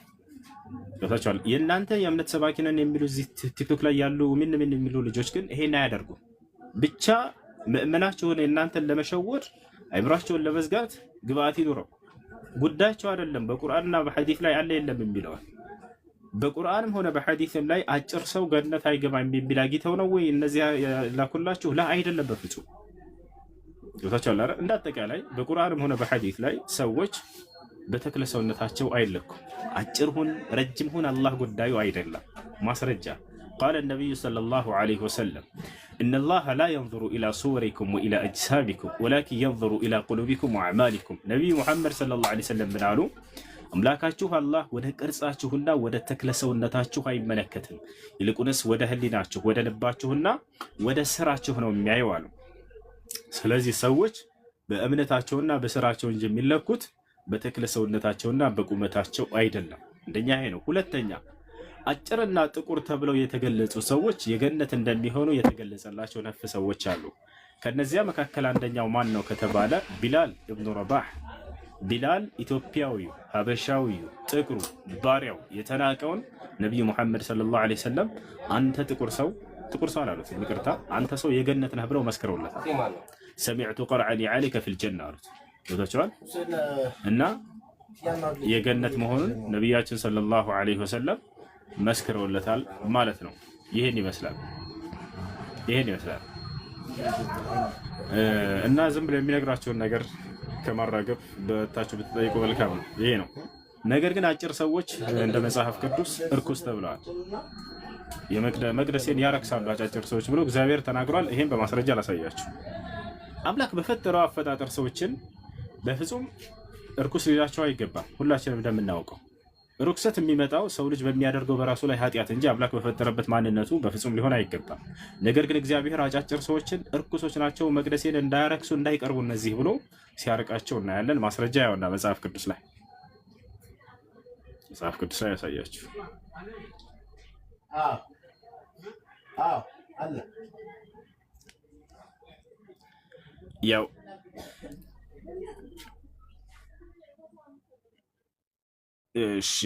ገብታችኋል? የእናንተ የእምነት ሰባኪ ነን የሚሉ እዚህ ቲክቶክ ላይ ያሉ ምን የሚሉ ልጆች ግን ይሄን አያደርጉም። ብቻ ምእመናቸውን እናንተን ለመሸወድ አይምራቸውን ለመዝጋት ግብአት ይኑረው። ጉዳያቸው አይደለም በቁርአንና በሐዲስ ላይ አለ የለም የሚለው። በቁርአንም ሆነ በሐዲስም ላይ አጭር ሰው ገነት አይገባም የሚል አግኝተው ነው ወይ እነዚህ ላኩላችሁ? ላ አይደለም በፍጹም። ገብታችኋል አይደል? እንዳጠቃላይ በቁርአንም ሆነ በሐዲስ ላይ ሰዎች በተክለ ሰውነታቸው አይለኩም። አጭር ሁን ረጅም ሁን አላህ ጉዳዩ አይደለም። ማስረጃ قال النبي صلى الله عليه وسلم إن الله لا ينظر إلى صوركم وإلى أجسامكم ولكن ينظر إلى قلوبكم وأعمالكم نبي محمد صلى الله عليه وسلم بنالو أملاكاتشوه الله وده كرساتشوهنا وده تكلسونتاتشوه أي ملكتن يلقونس وده هليناتشوه وده نباتشوهنا وده سراتشوهنا وميعيوالو سلازي سوّج بأمنتاتشوهنا بسراتشوهن جميل لكوت بتكلسونتاتشوهنا بقومتاتشوه أيدنا الدنيا هنا ሁለተኛ አጭርና ጥቁር ተብለው የተገለጹ ሰዎች የገነት እንደሚሆኑ የተገለጸላቸው ነፍ ሰዎች አሉ። ከነዚያ መካከል አንደኛው ማን ነው ከተባለ ቢላል ኢብኑ ረባህ። ቢላል ኢትዮጵያዊው ሀበሻዊው ጥቁሩ ባሪያው የተናቀውን ነብዩ መሐመድ ሰለላሁ ዐለይሂ ወሰለም አንተ ጥቁር ሰው አላሉት፣ ይቅርታ አንተ ሰው የገነት ነህ ብለው መስከረውለታል። ሰሚዕቱ ቀርዐ ሊዓሊከ ፊል ጀና አሉት። ወጣቻል እና የገነት መሆኑን ነብያችን ሰለላሁ ዐለይሂ ወሰለም መስክረውለታል ማለት ነው። ይሄን ይመስላል እና ዝም ብለው የሚነግራቸውን ነገር ከማራገብ በታችሁ ብትጠይቁ መልካም ነው። ይሄ ነው። ነገር ግን አጭር ሰዎች እንደ መጽሐፍ ቅዱስ እርኩስ ተብለዋል። መቅደሴን ያረክሳሉ አጫጭር ሰዎች ብሎ እግዚአብሔር ተናግሯል። ይሄን በማስረጃ ላሳያችሁ። አምላክ በፈጠረው አፈጣጠር ሰዎችን በፍጹም እርኩስ ሊላቸው አይገባም። ሁላችንም እንደምናውቀው ርኩሰት የሚመጣው ሰው ልጅ በሚያደርገው በራሱ ላይ ኃጢአት እንጂ አምላክ በፈጠረበት ማንነቱ በፍጹም ሊሆን አይገባም። ነገር ግን እግዚአብሔር አጫጭር ሰዎችን እርኩሶች ናቸው፣ መቅደሴን እንዳያረክሱ እንዳይቀርቡ እነዚህ ብሎ ሲያርቃቸው እናያለን። ማስረጃ ያውና መጽሐፍ ቅዱስ ላይ ያሳያችሁ። አለ ያው እሺ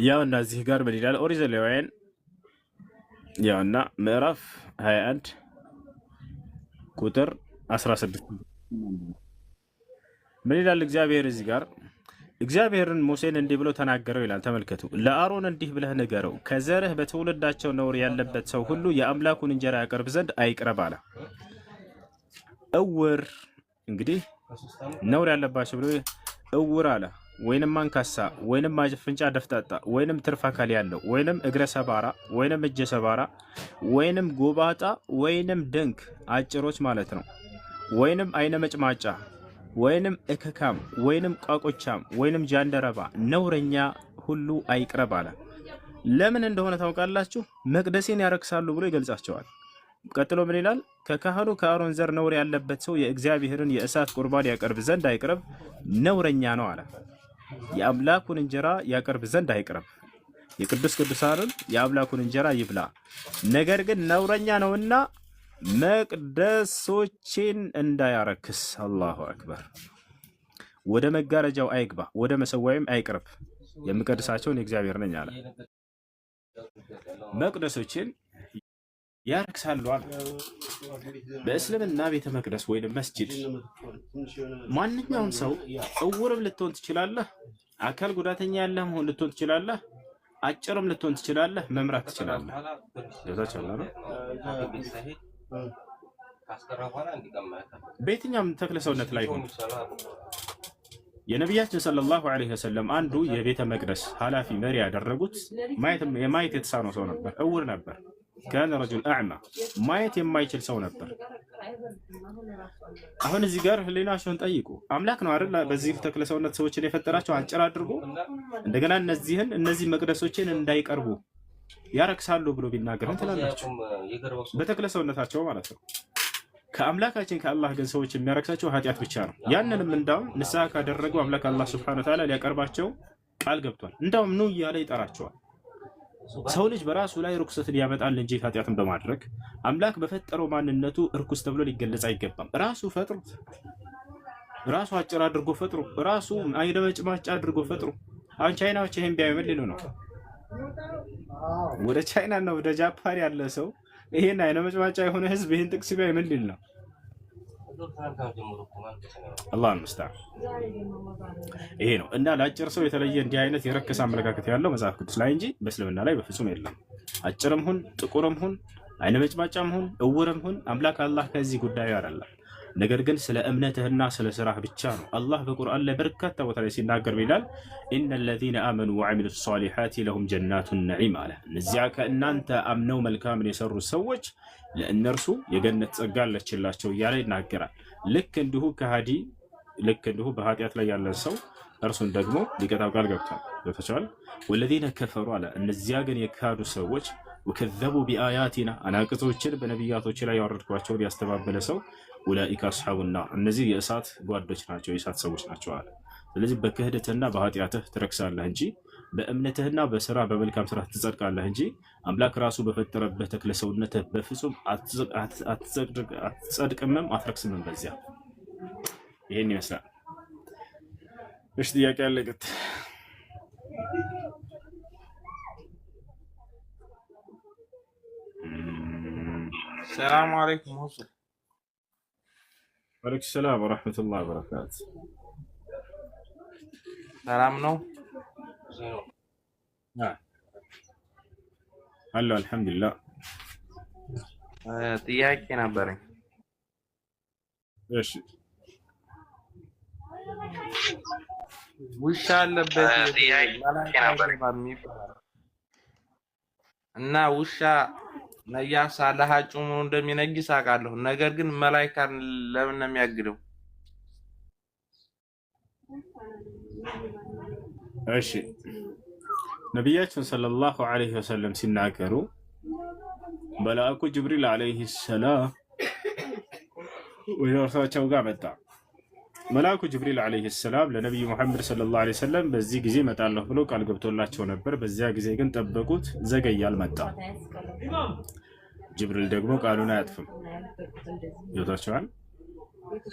ያው እነዚህ ጋር ምን ይላል? ኦሪት ዘሌዋውያን ያውና ምዕራፍ 21 ቁጥር 16 ምን ይላል? እግዚአብሔር እዚህ ጋር እግዚአብሔርን ሙሴን እንዲህ ብሎ ተናገረው ይላል። ተመልከቱ። ለአሮን እንዲህ ብለህ ንገረው፣ ከዘርህ በትውልዳቸው ነውር ያለበት ሰው ሁሉ የአምላኩን እንጀራ ያቀርብ ዘንድ አይቅረብ አለ። እውር እንግዲህ ነውር ያለባቸው ብሎ እውር አለ፣ ወይንም አንካሳ፣ ወይንም አፍንጫ ደፍጣጣ፣ ወይንም ትርፍ አካል ያለው፣ ወይንም እግረ ሰባራ፣ ወይንም እጀ ሰባራ፣ ወይንም ጎባጣ፣ ወይንም ድንክ አጭሮች ማለት ነው፣ ወይንም አይነ መጭማጫ፣ ወይንም እከካም፣ ወይንም ቋቆቻም፣ ወይንም ጃንደረባ ነውረኛ ሁሉ አይቅረብ አለ። ለምን እንደሆነ ታውቃላችሁ? መቅደሴን ያረክሳሉ ብሎ ይገልጻቸዋል። ቀጥሎ ምን ይላል? ከካህኑ ከአሮን ዘር ነውር ያለበት ሰው የእግዚአብሔርን የእሳት ቁርባን ያቀርብ ዘንድ አይቅረብ፣ ነውረኛ ነው አለ። የአምላኩን እንጀራ ያቀርብ ዘንድ አይቅረብ። የቅዱስ ቅዱሳኑን የአምላኩን እንጀራ ይብላ፣ ነገር ግን ነውረኛ ነውና መቅደሶችን እንዳያረክስ። አላሁ አክበር። ወደ መጋረጃው አይግባ፣ ወደ መሰዋይም አይቅረብ፣ የምቀድሳቸውን የእግዚአብሔር ነኝ አለ። መቅደሶችን ያረክሳሉ አለ። በእስልምና ቤተ መቅደስ ወይም መስጂድ ማንኛውም ሰው እውርም ልትሆን ትችላለህ፣ አካል ጉዳተኛ ያለህም ልትሆን ትችላለህ፣ አጭርም ልትሆን ትችላለህ፣ መምራት ትችላለህ። በየትኛውም ተክለ ሰውነት ላይ ሆነ የነቢያችን ሰለላሁ ዐለይሂ ወሰለም አንዱ የቤተ መቅደስ ኃላፊ መሪ ያደረጉት ማየት የተሳነው ሰው ነበር፣ እውር ነበር። ካነ ረጁል አዕማ ማየት የማይችል ሰው ነበር። አሁን እዚህ ጋር ህሊናቸውን ጠይቁ። አምላክ ነው አይደል በዚህ ተክለ ሰውነት ሰዎችን የፈጠራቸው አጭር አድርጎ እንደገና እነዚህ መቅደሶችን እንዳይቀርቡ ያረክሳሉ ብሎ ቢናገር ትላላችሁ? በተክለ ሰውነታቸው ማለት ነው። ከአምላካችን ከአላህ ግን ሰዎች የሚያረክሳቸው ኃጢአት ብቻ ነው። ያንንም እንዳውም ንስሐ ካደረጉ አምላክ አላህ ሱብሓነሁ ወተዓላ ሊያቀርባቸው ቃል ገብቷል። እንዳውም ኑ እያለ ይጠራቸዋል። ሰው ልጅ በራሱ ላይ ርኩሰትን ያመጣል እንጂ ኃጢአትን በማድረግ አምላክ በፈጠረው ማንነቱ እርኩስ ተብሎ ሊገለጽ አይገባም። ራሱ ፈጥሮ ራሱ አጭር አድርጎ ፈጥሮ ራሱ አይነ መጭማጫ አድርጎ ፈጥሮ አሁን ቻይናዎች ይሄን ቢያዩ ምን ሊሉ ነው? ወደ ቻይና እና ወደ ጃፓን ያለ ሰው ይሄን አይነ መጭማጫ የሆነ ህዝብ ይሄን ጥቅስ ቢያይ ምን ሊል ነው? አላህ ሙስተዓን። ይሄ ነው እና ለአጭር ሰው የተለየ እንዲህ አይነት የረከሰ አመለካከት ያለው መጽሐፍ ቅዱስ ላይ እንጂ በእስልምና ላይ በፍጹም የለም። አጭርም ሁን ጥቁርም ሁን አይነ መጭማጫም ሁን እውርም ሁን አምላክ አላህ ከዚህ ጉዳዩ አይደለም። ነገር ግን ስለ እምነትህና ስለ ስራህ ብቻ ነው። አላህ በቁርአን ላይ በርካታ ቦታ ላይ ሲናገር ይላል ኢነል ለዚነ አመኑ ወዐሚሉስ ሷሊሓቲ ለሁም ጀናቱን ነዒም አለ። እነዚያ ከእናንተ አምነው መልካምን የሰሩ ሰዎች ለእነርሱ የገነት ጸጋ አለችላቸው እያለ ይናገራል። ልክ እንዲሁ ከሃዲ ልክ እንዲሁ በኃጢአት ላይ ያለ ሰው እርሱን ደግሞ ሊቀጣው ቃል ገብቷል። ወለዚነ ከፈሩ አለ። እነዚያ ግን የካዱ ሰዎች ወከዘቡ ቢአያቲና አናቅጾችን በነቢያቶች ላይ ያወረድኳቸውን ያስተባበለ ሰው ኡላኢከ አስሐቡና እነዚህ የእሳት ጓዶች ናቸው፣ የእሳት ሰዎች ናቸው አለ። ስለዚህ በክህደትና በኃጢአትህ ትረክሳለህ እንጂ በእምነትህና በስራ በመልካም ስራ ትጸድቃለህ እንጂ አምላክ ራሱ በፈጠረበት ተክለ ሰውነትህ በፍጹም አትጸድቅምም አትረክስምም። በዚያ ይሄን ይመስላል። እሺ ጥያቄ ያለቀት ሰላም አለይኩም ሁሱ ወአለይኩም ሰላም ወራህመቱላሂ ወበረካቱ። ሰላም ነው አለ አልሐምዱሊላህ። ጥያቄ ነበረኝ። እሺ ውሻ አለበት እና ውሻ ነያሳ ለሀጩ እንደሚነግስ አውቃለሁ። ነገር ግን መላኢካን ለምን ነው የሚያግደው? እሺ ነቢያችን ሰለላሁ ዐለይሂ ወሰለም ሲናገሩ መልአኩ ጅብሪል ዐለይሂ ሰላም ወደ እርሳቸው ጋር መጣ። መልአኩ ጅብሪል ዐለይሂ ሰላም ለነቢዩ ሙሐመድ ሰለላሁ ዐለይሂ ወሰለም በዚህ ጊዜ እመጣለሁ ብሎ ቃል ገብቶላቸው ነበር። በዚያ ጊዜ ግን ጠበቁት፣ ዘገየ፣ አልመጣም። ጅብሪል ደግሞ ቃሉን አያጥፍም። ይወታቸዋል።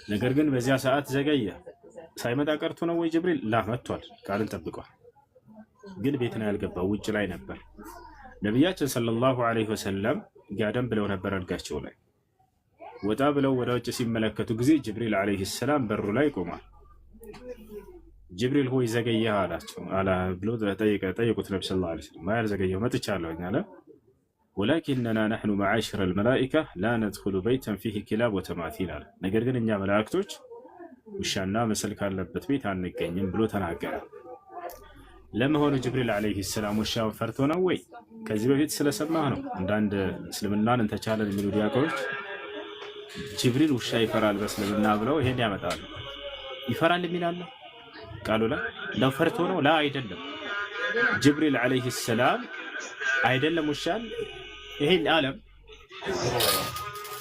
ነገር ግን በዚያ ሰዓት ዘገየ። ሳይመጣ ቀርቶ ነው ወይ ጅብሪል? ላ መጥቷል፣ ቃልን ጠብቋል። ግን ቤት ነው ያልገባው፣ ውጭ ላይ ነበር። ነቢያችን ሰለላሁ ዐለይሂ ወሰለም ጋደም ብለው ነበር አልጋቸው ላይ። ወጣ ብለው ወደ ውጭ ሲመለከቱ ጊዜ ጅብሪል ዐለይሂ ሰላም በሩ ላይ ቆሟል። ጅብሪል ሆይ ዘገየህ አላቸው ብሎ ጠየቁት። ነቢ ሰለላሁ ዐለይሂ ወሰለም ያልዘገየሁ መጥቻለሁኝ አለ። ወላኪንና ነሕኑ መዓሽረ ልመላኢካ ላ ነድኹሉ በይተን ፊህ ኪላብ ወተማሲል አለ። ነገር ግን እኛ መላእክቶች ውሻና ምስል ካለበት ቤት አንገኝም ብሎ ተናገረ። ለመሆኑ ጅብሪል ዐለይሂ ሰላም ውሻውን ፈርቶ ነው ወይ? ከዚህ በፊት ስለሰማህ ነው። አንዳንድ እስልምናን እንተቻለን የሚሉ ዲያቆኖች ጅብሪል ውሻ ይፈራል በእስልምና ብለው ይሄን ያመጣሉ። ይፈራል የሚላለ ቃሉ ላይ እንደው ፈርቶ ነው? ላ አይደለም። ጅብሪል ዐለይሂ ሰላም አይደለም ውሻን ይሄን ዓለም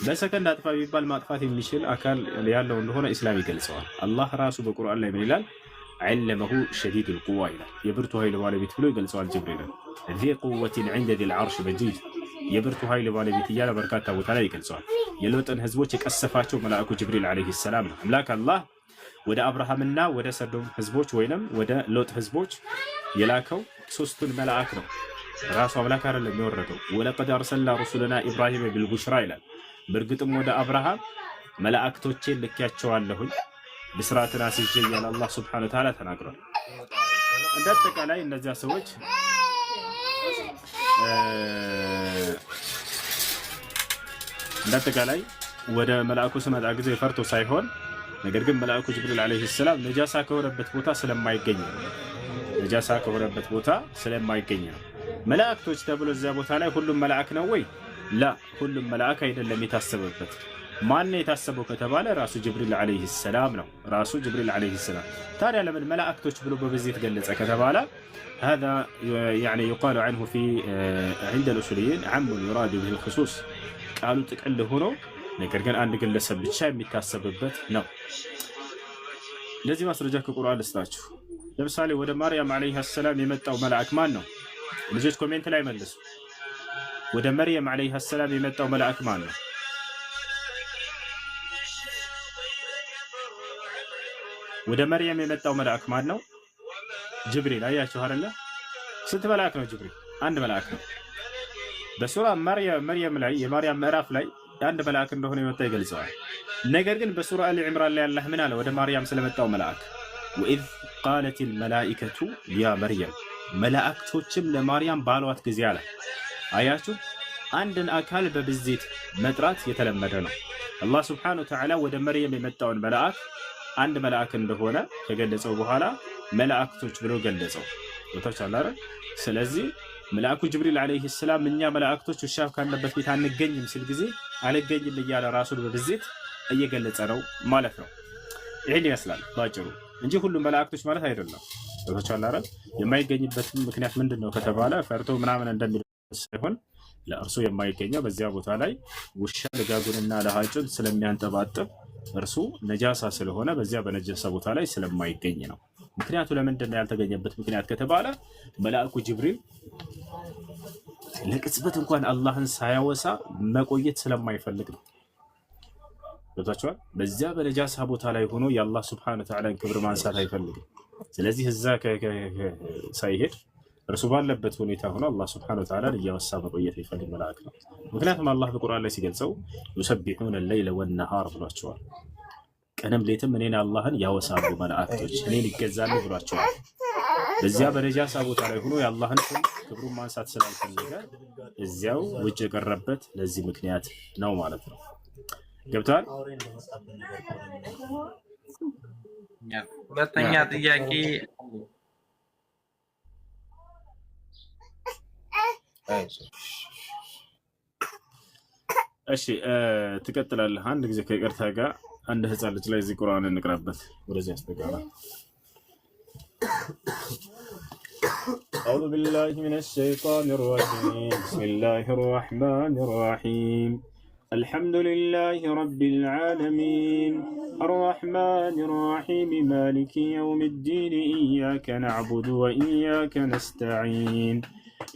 በሰከንድ አጥፋ ቢባል ማጥፋት የሚችል አካል ያለው እንደሆነ ኢስላም ይገልጸዋል። አላህ ራሱ በቁርአን ላይ ምን ይላል? ዐለመሁ ሸዲዱል ቁዋ ይላል። የብርቱ ኃይል ባለቤት ብሎ ይገልጸዋል ጅብሪልን። ዚ ቁወትን ዐንደ ዚል ዐርሽ መጂድ፣ የብርቱ ኃይል ባለቤት እያለ በርካታ ቦታ ላይ ይገልጸዋል። የሎጥን ህዝቦች የቀሰፋቸው መልአኩ ጅብሪል ዐለይሂ ሰላም ነው። አምላክ አላህ ወደ አብርሃምና ወደ ሰዶም ህዝቦች ወይንም ወደ ሎጥ ህዝቦች የላከው ሶስቱን መልአክ ነው። ራሱ አምላክ አይደለም የሚወረደው። ወለቀድ አርሰልና ሩሱለና ኢብራሂም ቢልቡሽራ ይላል። በእርግጥም ወደ አብርሃም መላእክቶቼን ልኬያቸዋለሁኝ ብስራትን አስይዤ እያለ አላህ ሱብሓነሁ ወተዓላ ተናግሯል። እንደ አጠቃላይ እነዚያ ሰዎች ወደ መልአኩ ስመጣ ጊዜ ፈርቶ ሳይሆን ነገር ግን መልአኩ ጅብሪል ዐለይሂ ሰላም ነጃሳ ከሆነበት ቦታ ስለማይገኝ ነው። መላእክቶች ተብሎ እዚያ ቦታ ላይ ሁሉም መልአክ ነው ወይ? ላ ሁሉም መልአክ አይደለም የታሰበበት። ማን ነው የታሰበው ከተባለ ራሱ ጅብሪል ዐለይሂ ሰላም ነው። ታዲያ ለምን መላእክቶች ብሎ በብዜት ገለጸ ከተባለ هذا يعني يقال عنه في عند الأصوليين عام يراد به الخصوص ቃሉ ጥቅል ሆኖ ነገር ግን አንድ ግለሰብ ብቻ የሚታሰብበት ነው። ለዚህ ማስረጃ ከቁርአን ልስጣችሁ። ለምሳሌ ወደ ማርያም ዐለይሃ ሰላም የመጣው መልአክ ማን ነው? ልጆች ኮሜንት ላይ መልሱ። ወደ መርየም ዐለይሃ ሰላም የመጣው መልአክ ማን ነው? ወደ መርየም የመጣው መልአክ ማን ነው? ጅብሪል። አያችሁ አይደለ? ስንት መልአክ ነው ጅብሪል? አንድ መልአክ ነው። በሱራ መርየም ላይ የማርያም ምዕራፍ ላይ አንድ መልአክ እንደሆነ የመጣ ይገልጸዋል። ነገር ግን በሱራ አሊ ዕምራን ላይ አላህ ምን አለ? ወደ ማርያም ስለመጣው መልአክ ወኢዝ ቃለቲል መላኢከቱ ያ መርየም፣ መላእክቶችም ለማርያም ባሏት ጊዜ አለ። አያችሁ፣ አንድን አካል በብዜት መጥራት የተለመደ ነው። አላህ ሱብሓነሁ ወተዓላ ወደ መርየም የመጣውን መልአክ አንድ መልአክ እንደሆነ ከገለጸው በኋላ መላእክቶች ብሎ ገለጸው። ወታቻላረ ስለዚህ መልአኩ ጅብሪል ዐለይሂ ሰላም እኛ መላእክቶች ውሻ ካለበት ቤት አንገኝም ሲል ጊዜ አልገኝም እያለ ራሱን በብዜት እየገለጸ ነው ማለት ነው። ይሄን ይመስላል ባጭሩ እንጂ ሁሉም መላእክቶች ማለት አይደለም። ወታቻላረ የማይገኝበት ምክንያት ምንድነው ከተባለ ፈርቶ ምናምን እንደሚል ሳይሆን ለእርሱ የማይገኘው በዚያ ቦታ ላይ ውሻ ልጋጉንና ለሃጩን ስለሚያንጠባጥብ እርሱ ነጃሳ ስለሆነ በዚያ በነጃሳ ቦታ ላይ ስለማይገኝ ነው። ምክንያቱ ለምንድን ነው ያልተገኘበት ምክንያት ከተባለ መልአኩ ጅብሪል ለቅጽበት እንኳን አላህን ሳያወሳ መቆየት ስለማይፈልግ ነው። ገብታችኋል? በዚያ በነጃሳ ቦታ ላይ ሆኖ የአላህ ሱብሓነሁ ወተዓላን ክብር ማንሳት አይፈልግም። ስለዚህ እዛ ሳይሄድ እርሱ ባለበት ሁኔታ ሆኖ አላህ ሱብሓነሁ ወተዓላን እያወሳ መቆየት ይፈልግ መልአክ ነው። ምክንያቱም አላህ በቁርአን ላይ ሲገልጸው ዩሰቢሑነ ለይለ ወነሃር ብሏቸዋል። ቀንም ሌትም እኔን አላህን ያወሳሉ መላእክቶች እኔን ይገዛሉ ብሏቸዋል። በዚያ በነጃሳ ቦታ ላይ ሆኖ የአላህን ክብሩን ማንሳት ስላልፈለገ እዚያው ውጭ የቀረበት ለዚህ ምክንያት ነው ማለት ነው። ገብቷል? ሁለተኛ ጥያቄ እሺ ትቀጥላለህ። አንድ ጊዜ ከይቅርታ ጋር አንድ ህፃን ልጅ ላይ እዚህ ቁርአን እንቅራበት ወደዚህ ያስጠጋና أعوذ بالله من الشيطان الرجيم بسم الله الرحمن الرحيم الحمد لله رب العالمين الرحمن الرحيم مالك يوم الدين إياك نعبد وإياك نستعين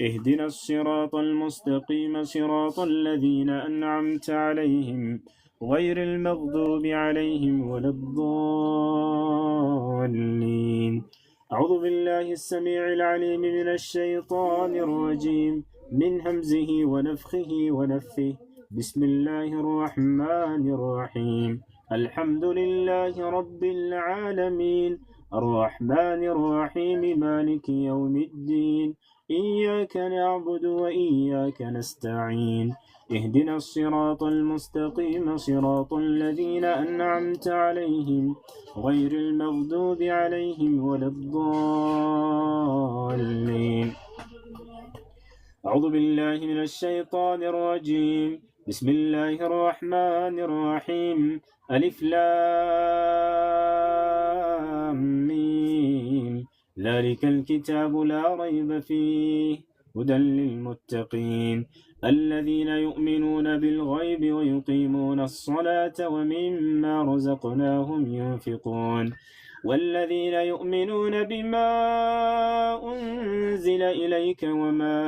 اهدنا الصراط المستقيم صراط الذين أنعمت عليهم غير المغضوب عليهم ولا الضالين. أعوذ بالله السميع العليم من الشيطان الرجيم من همزه ونفخه ونفثه. بسم الله الرحمن الرحيم. الحمد لله رب العالمين الرحمن الرحيم مالك يوم الدين إياك نعبد وإياك نستعين اهدنا الصراط المستقيم صراط الذين أنعمت عليهم غير المغضوب عليهم ولا الضالين. أعوذ بالله من الشيطان الرجيم. بسم الله الرحمن الرحيم. ألف لام ميم ذلك الكتاب لا ريب فيه هدى للمتقين الذين يؤمنون بالغيب ويقيمون الصلاة ومما رزقناهم ينفقون والذين يؤمنون بما أنزل إليك وما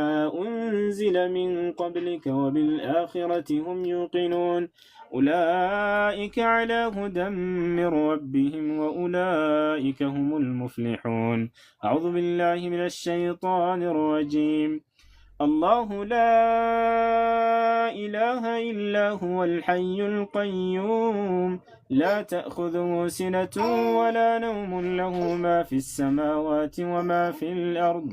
أنزل من قبلك وبالآخرة هم يوقنون أولئك على هدى من ربهم وأولئك هم المفلحون. أعوذ بالله من الشيطان الرجيم. الله لا إله إلا هو الحي القيوم لا تأخذه سنة ولا نوم له ما في السماوات وما في الأرض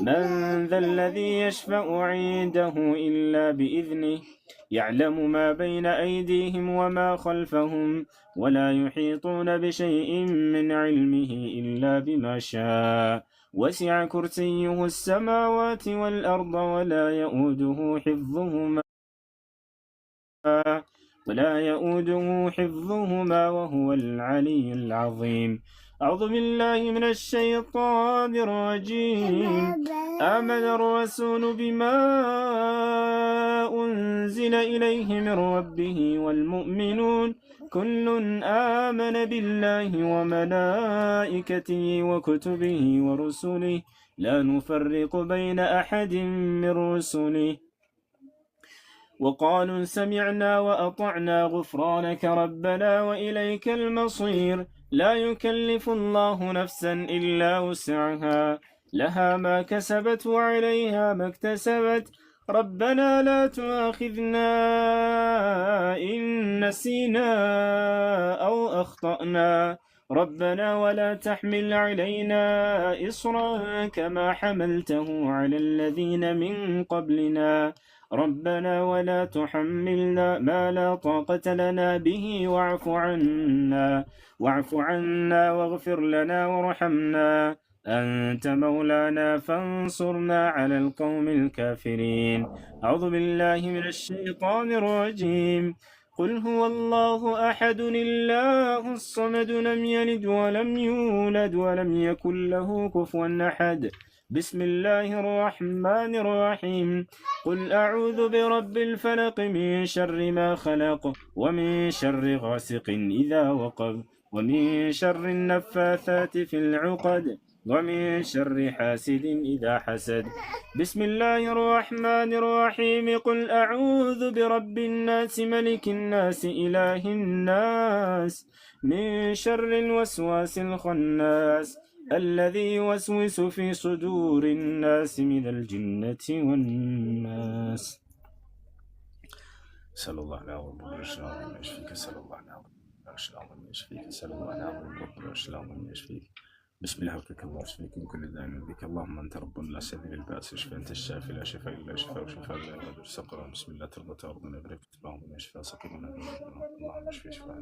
من ذا الذي يشفع عنده إلا بإذنه يعلم ما بين أيديهم وما خلفهم ولا يحيطون بشيء من علمه إلا بما شاء وسع كرسيه السماوات والأرض ولا يؤوده حفظهما وهو العلي العظيم. أعوذ بالله من الشيطان الرجيم. آمن الرسول بما أنزل إليه من ربه والمؤمنون كل آمن بالله وملائكته وكتبه ورسله لا نفرق بين أحد من رسله وقالوا سمعنا وأطعنا غفرانك ربنا وإليك المصير. لا يكلف الله نفسا إلا وسعها لها ما كسبت وعليها ما اكتسبت ربنا لا تؤاخذنا إن نسينا أو أخطأنا ربنا ولا تحمل علينا إصرا كما حملته على الذين من قبلنا ربنا ولا تحملنا ما لا طاقة لنا به واعف عنا واغفر لنا وارحمنا أنت مولانا فانصرنا على القوم الكافرين. أعوذ بالله من الشيطان الرجيم. قل هو الله أحد الله الصمد لم يلد ولم يولد ولم يكن له كفوا أحد. بسم الله الرحمن الرحيم. قل أعوذ برب الفلق من شر ما خلق ومن شر غاسق إذا وقب ومن شر النفاثات في العقد ومن شر حاسد إذا حسد. بسم الله الرحمن الرحيم. قل أعوذ برب الناس ملك الناس إله الناس من شر الوسواس الخناس الذي يوسوس في صدور الناس من الجنة والناس. صلى الله عليه وسلم يشفيك. صلى الله عليه وسلم يشفيك. صلى الله عليه وسلم يشفيك. بسم الله وكلك الله يشفيك من كل داء بك اللهم انت رب الناس ذي الباس اشفى انت الشافي لا شفاء الا شفاء وشفاء لا يغادر سقما. بسم الله ترضى ترضى بريك اللهم يشفى سقما اللهم اشفي شفاء.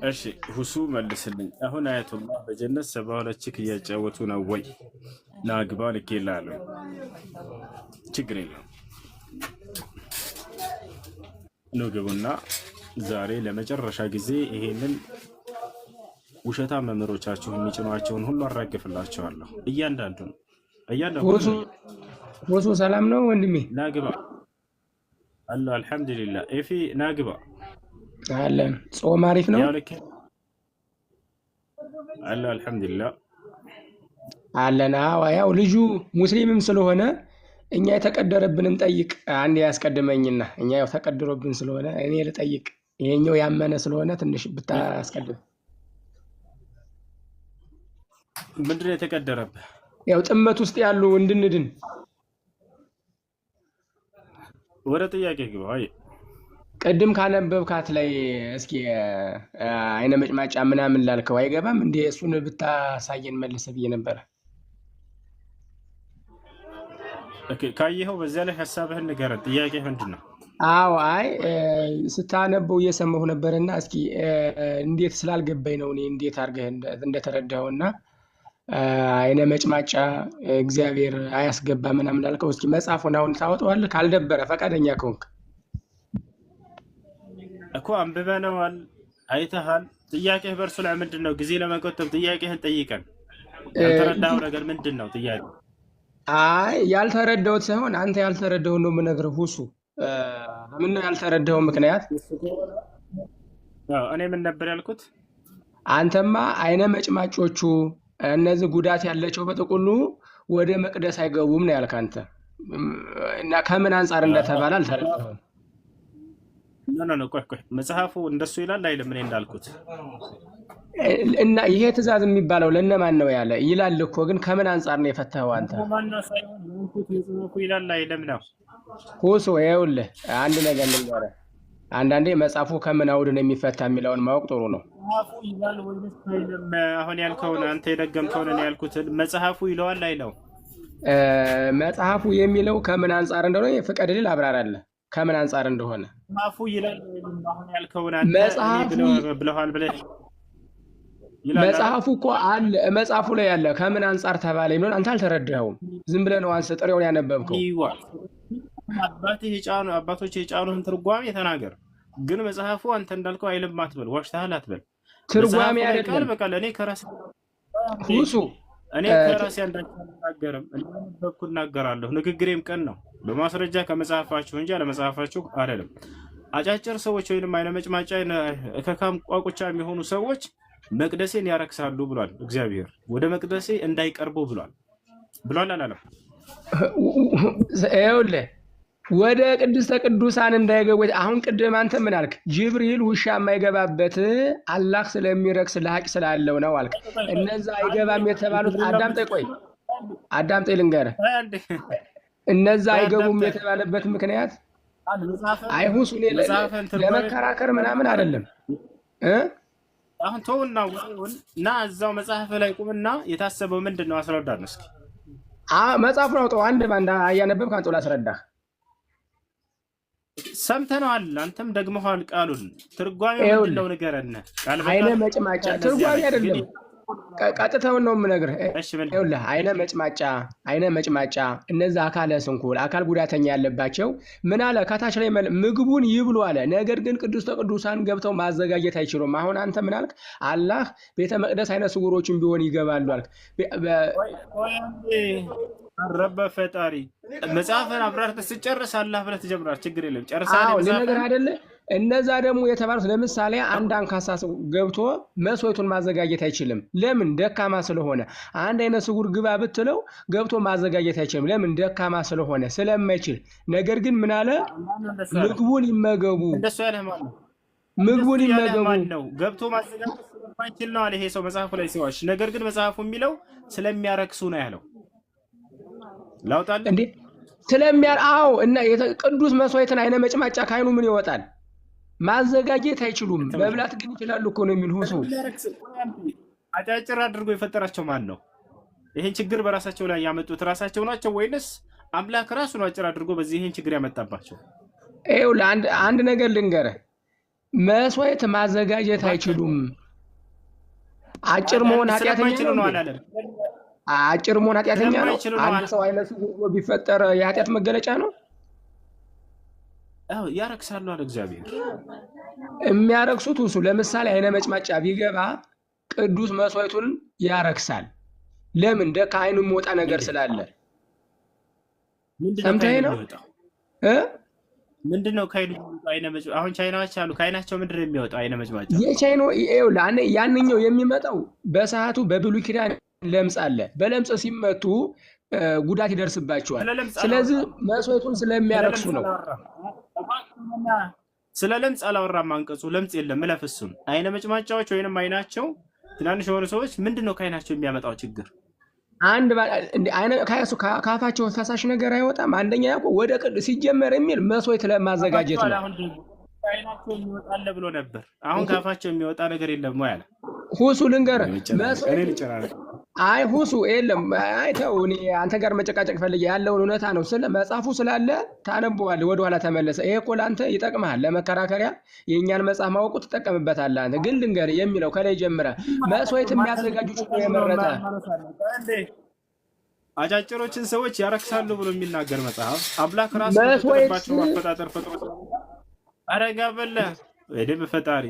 እሺ ሁሱ መልስልኝ። አሁን አያቱላህ በጀነት 72 ቺክ እያጫወቱ ነው ወይ? ናግባ ልኬልሃለሁ። ችግር የለውም። ንግቡና ዛሬ ለመጨረሻ ጊዜ ይሄንን ውሸታ መምህሮቻችሁ የሚጭኗቸውን ሁሉ አራግፍላቸዋለሁ። እያንዳንዱን ወሱ ሰላም ነው ወንድሜ? ናግባ አሉ። አልሐምዱሊላህ ኤፊ ናግባ አለን። ጾም አሪፍ ነው አሉ። አልሐምዱሊላህ አለና ያው ልጁ ሙስሊምም ስለሆነ እኛ የተቀደረብንን ጠይቅ አንድ ያስቀድመኝና እኛ ያው ተቀድሮብን ስለሆነ እኔ ልጠይቅ ይሄኛው ያመነ ስለሆነ ትንሽ ብታስቀድም። ምንድን ነው የተቀደረብህ? ያው ጥመት ውስጥ ያሉ እንድንድን ወደ ጥያቄ ግባ። አይ ቅድም ካነበብካት ላይ እስኪ አይነ መጭማጫ ምናምን ላልከው አይገባም እንዴ? እሱን ብታሳየን መልሰ ብዬ ነበረ። ኦኬ ካየኸው በዚያ ላይ ሐሳብህን ንገረን። ጥያቄ ምንድን ነው? አዎ አይ ስታነበው እየሰማሁ ነበርና እስኪ እንዴት ስላልገባኝ ነው እኔ እንዴት አድርገህ እንደተረዳኸውና አይነ መጭማጫ እግዚአብሔር አያስገባ ምናምን ላልከው እስኪ መጽሐፉን አሁን ታወጣዋለህ ካልደበረ ፈቃደኛ ከሆንክ። እኮ አንብበነዋል፣ አይተሃል። ጥያቄህ በእርሱ ላይ ምንድን ነው? ጊዜ ለመቆጠብ ጥያቄህን ጠይቀን። ያልተረዳኸው ነገር ምንድን ነው? ጥያቄ አይ ያልተረዳሁት ሳይሆን አንተ ያልተረዳኸው ነው የምነግርህ። ሁሱ ምን ነው ያልተረዳኸው ምክንያት? እኔ ምን ነበር ያልኩት? አንተማ አይነ መጭማጮቹ እነዚህ ጉዳት ያላቸው በጥቅሉ ወደ መቅደስ አይገቡም ነው ያልክ አንተ። እና ከምን አንጻር እንደተባለ አልተረዳኸውም። ኖ ቆይ መጽሐፉ እንደሱ ይላል አይደለም? እኔ እንዳልኩት እና ይሄ ትእዛዝ የሚባለው ለነማን ነው ያለ ይላል እኮ። ግን ከምን አንጻር ነው የፈታኸው አንተ? መጽሐፉ ይላል አይደለም ነው ሁሱ። ይኸውልህ አንድ ነገር ልንገርህ፣ አንዳንዴ መጽሐፉ ከምን አውድ ነው የሚፈታ የሚለውን ማወቅ ጥሩ ነው። መጽሐፉ ይላል ወይስ አይደለም? አሁን ያልከውን አንተ የደገምከውን እኔ ያልኩትን መጽሐፉ ይለዋል አይለው? መጽሐፉ የሚለው ከምን አንጻር እንደሆነ ፍቀድልኝ አብራራለህ። ከምን አንጻር እንደሆነ መጽሐፉ ይላል። አሁን ያልከውን አንተ ብለሃል ብለህ መጽሐፉ እኮ አለ፣ መጽሐፉ ላይ ያለ ከምን አንጻር ተባለ የሚለውን አንተ አልተረዳኸውም። ዝም ብለህ ነው አንተ ጥሬውን ያነበብከው። አባቶች የጫኑህን ትርጓሜ ተናገር። ግን መጽሐፉ አንተ እንዳልከው አይልም አትበል፣ ዋሽተሃል አትበል። ትርጓሜ አይደለም በቃ ለእኔ ከራሴ ሁሱ እኔ ከራሴ አንዳችም በኩል እናገራለሁ። ንግግሬም ቀን ነው በማስረጃ ከመጽሐፋችሁ እንጂ አለመጽሐፋችሁ አይደለም። አጫጭር ሰዎች ወይንም አይነ መጭማጫ ከካም ቋቁቻ የሚሆኑ ሰዎች መቅደሴን ያረክሳሉ ብሏል እግዚአብሔር። ወደ መቅደሴ እንዳይቀርቡ ብሏል አላለም? ይኸውልህ ወደ ቅድስተ ቅዱሳን እንዳይገቡ። አሁን ቅድም አንተ ምን አልክ? ጅብሪል ውሻ የማይገባበት አላህ ስለሚረክስ ለሐቅ ስላለው ነው አልክ። እነዛ አይገባም የተባሉት አዳምጠኝ ልንገርህ። እነዛ አይገቡም የተባለበት ምክንያት አይሁስ ለመከራከር ምናምን አይደለም። አሁን ተውና እና እዛው መጽሐፍ ላይ ቁምና የታሰበው ምንድን ነው? አስረዳን እስኪ። መጽሐፉን አውጣው አንድ ባንዳ እያነበብክ አንተ ላስረዳህ። ሰምተነዋል፣ አንተም ደግመዋል ቃሉን። ትርጓሜው ምንድን ነው ንገረን። አይነ መጭማጫ ትርጓሜ አይደለም፣ ቀጥታውን ነው የምነግርህ። ይኸውልህ አይነ መጭማጫ እነዚህ አካለ ስንኩል አካል ጉዳተኛ ያለባቸው ምን አለ ከታች ላይ ምግቡን ይብሉ አለ። ነገር ግን ቅድስተ ቅዱሳን ገብተው ማዘጋጀት አይችሉም። አሁን አንተ ምን አልክ? አላህ ቤተ መቅደስ አይነ ስውሮችን ቢሆን ይገባሉ አልክ። ረበ ፈጣሪ መጽሐፍን አብራርተህ ስጨርስ አላህ ብለህ ትጀምራለህ። ችግር የለም ጨርሰሃል። ልነግርህ አይደለ? እነዛ ደግሞ የተባሉት ለምሳሌ አንድ አንካሳ ሰው ገብቶ መስዋዕቱን ማዘጋጀት አይችልም። ለምን? ደካማ ስለሆነ። አንድ አይነ ስውር ግባ ብትለው ገብቶ ማዘጋጀት አይችልም። ለምን? ደካማ ስለሆነ ስለማይችል። ነገር ግን ምን አለ? ምግቡን ይመገቡ። እንደሱ ያለ ማለት ነው። ምግቡን ይመገቡ ነው ገብቶ ማዘጋጀት ስለማይችል ነው አለ ይሄ ሰው መጽሐፉ ላይ ሲዋሽ። ነገር ግን መጽሐፉ የሚለው ስለሚያረክሱ ነው ያለው። ላውጣልህ እንዴ? አዎ። እና ቅዱስ መስዋዕትን አይነ መጭማጫ ካይኑ ምን ይወጣል? ማዘጋጀት አይችሉም። መብላት ግን ይችላሉ እኮ ነው የሚል ሁሱ። አጫጭር አድርጎ የፈጠራቸው ማን ነው? ይሄን ችግር በራሳቸው ላይ ያመጡት ራሳቸው ናቸው ወይንስ አምላክ ራሱ ነው አጭር አድርጎ በዚህ ይሄን ችግር ያመጣባቸው? ይኸውልህ አንድ ነገር ልንገርህ፣ መስዋዕት ማዘጋጀት አይችሉም። አጭር መሆን ኃጢአተኛ ነው አላለም? አጭር መሆን ኃጢአተኛ ነው? አንድ ሰው አይነ ስውር ቢፈጠር የኃጢአት መገለጫ ነው? ያረክሳሉ አለ እግዚአብሔር። የሚያረክሱት ሁሱ ለምሳሌ አይነ መጭማጫ ቢገባ ቅዱስ መስዋዕቱን ያረክሳል። ለምን? ከአይኑ የሚወጣ ነገር ስላለ። ሰምተኸኝ ነው? ምንድነው ከአይኑ አይነ መጭማጫ? አሁን ቻይናዎች አሉ፣ ከአይናቸው ምንድን ነው የሚወጣው አይነ መጭማጫ? ያንኛው የሚመጣው በሰዓቱ በብሉይ ኪዳን ለምጽ አለ። በለምጽ ሲመቱ ጉዳት ይደርስባቸዋል። ስለዚህ መስዋዕቱን ስለሚያረክሱ ነው። ስለ ለምጽ አላወራም አንቀጹ። ለምጽ የለም እለፍሱን። አይነ መጭማጫዎች ወይንም አይናቸው ትናንሽ የሆኑ ሰዎች ምንድነው ከአይናቸው የሚያመጣው ችግር? አንድ ካፋቸው ፈሳሽ ነገር አይወጣም። አንደኛ ወደ ቅዱስ ሲጀመር የሚል መስዋዕት ለማዘጋጀት ነው። ከአይናቸው የሚወጣለ ብሎ ነበር። አሁን ካፋቸው የሚወጣ ነገር የለም ወይ አለ። ሁሱ ልንገርህ፣ አይ ሁሱ የለም። አይ ተው፣ እኔ አንተ ጋር መጨቃጨቅ ፈልጌ ያለውን እውነታ ነው። ስለ መጽሐፉ ስላለ ታነበዋለህ። ወደኋላ ተመለሰ። ይሄ እኮ ለአንተ ይጠቅምሃል፣ ለመከራከሪያ የእኛን መጽሐፍ ማወቁ ትጠቀምበታለህ አንተ። ግን ልንገርህ የሚለው ከላይ ጀምረህ መስዋዕት የሚያዘጋጁ ጭቆ የመረጠ አጫጭሮችን ሰዎች ያረክሳሉ ብሎ የሚናገር መጽሐፍ አምላክ ራሱ ተጠባቸው አፈጣጠር ፈጥሮ አረጋ በለ ወደ ፈጣሪ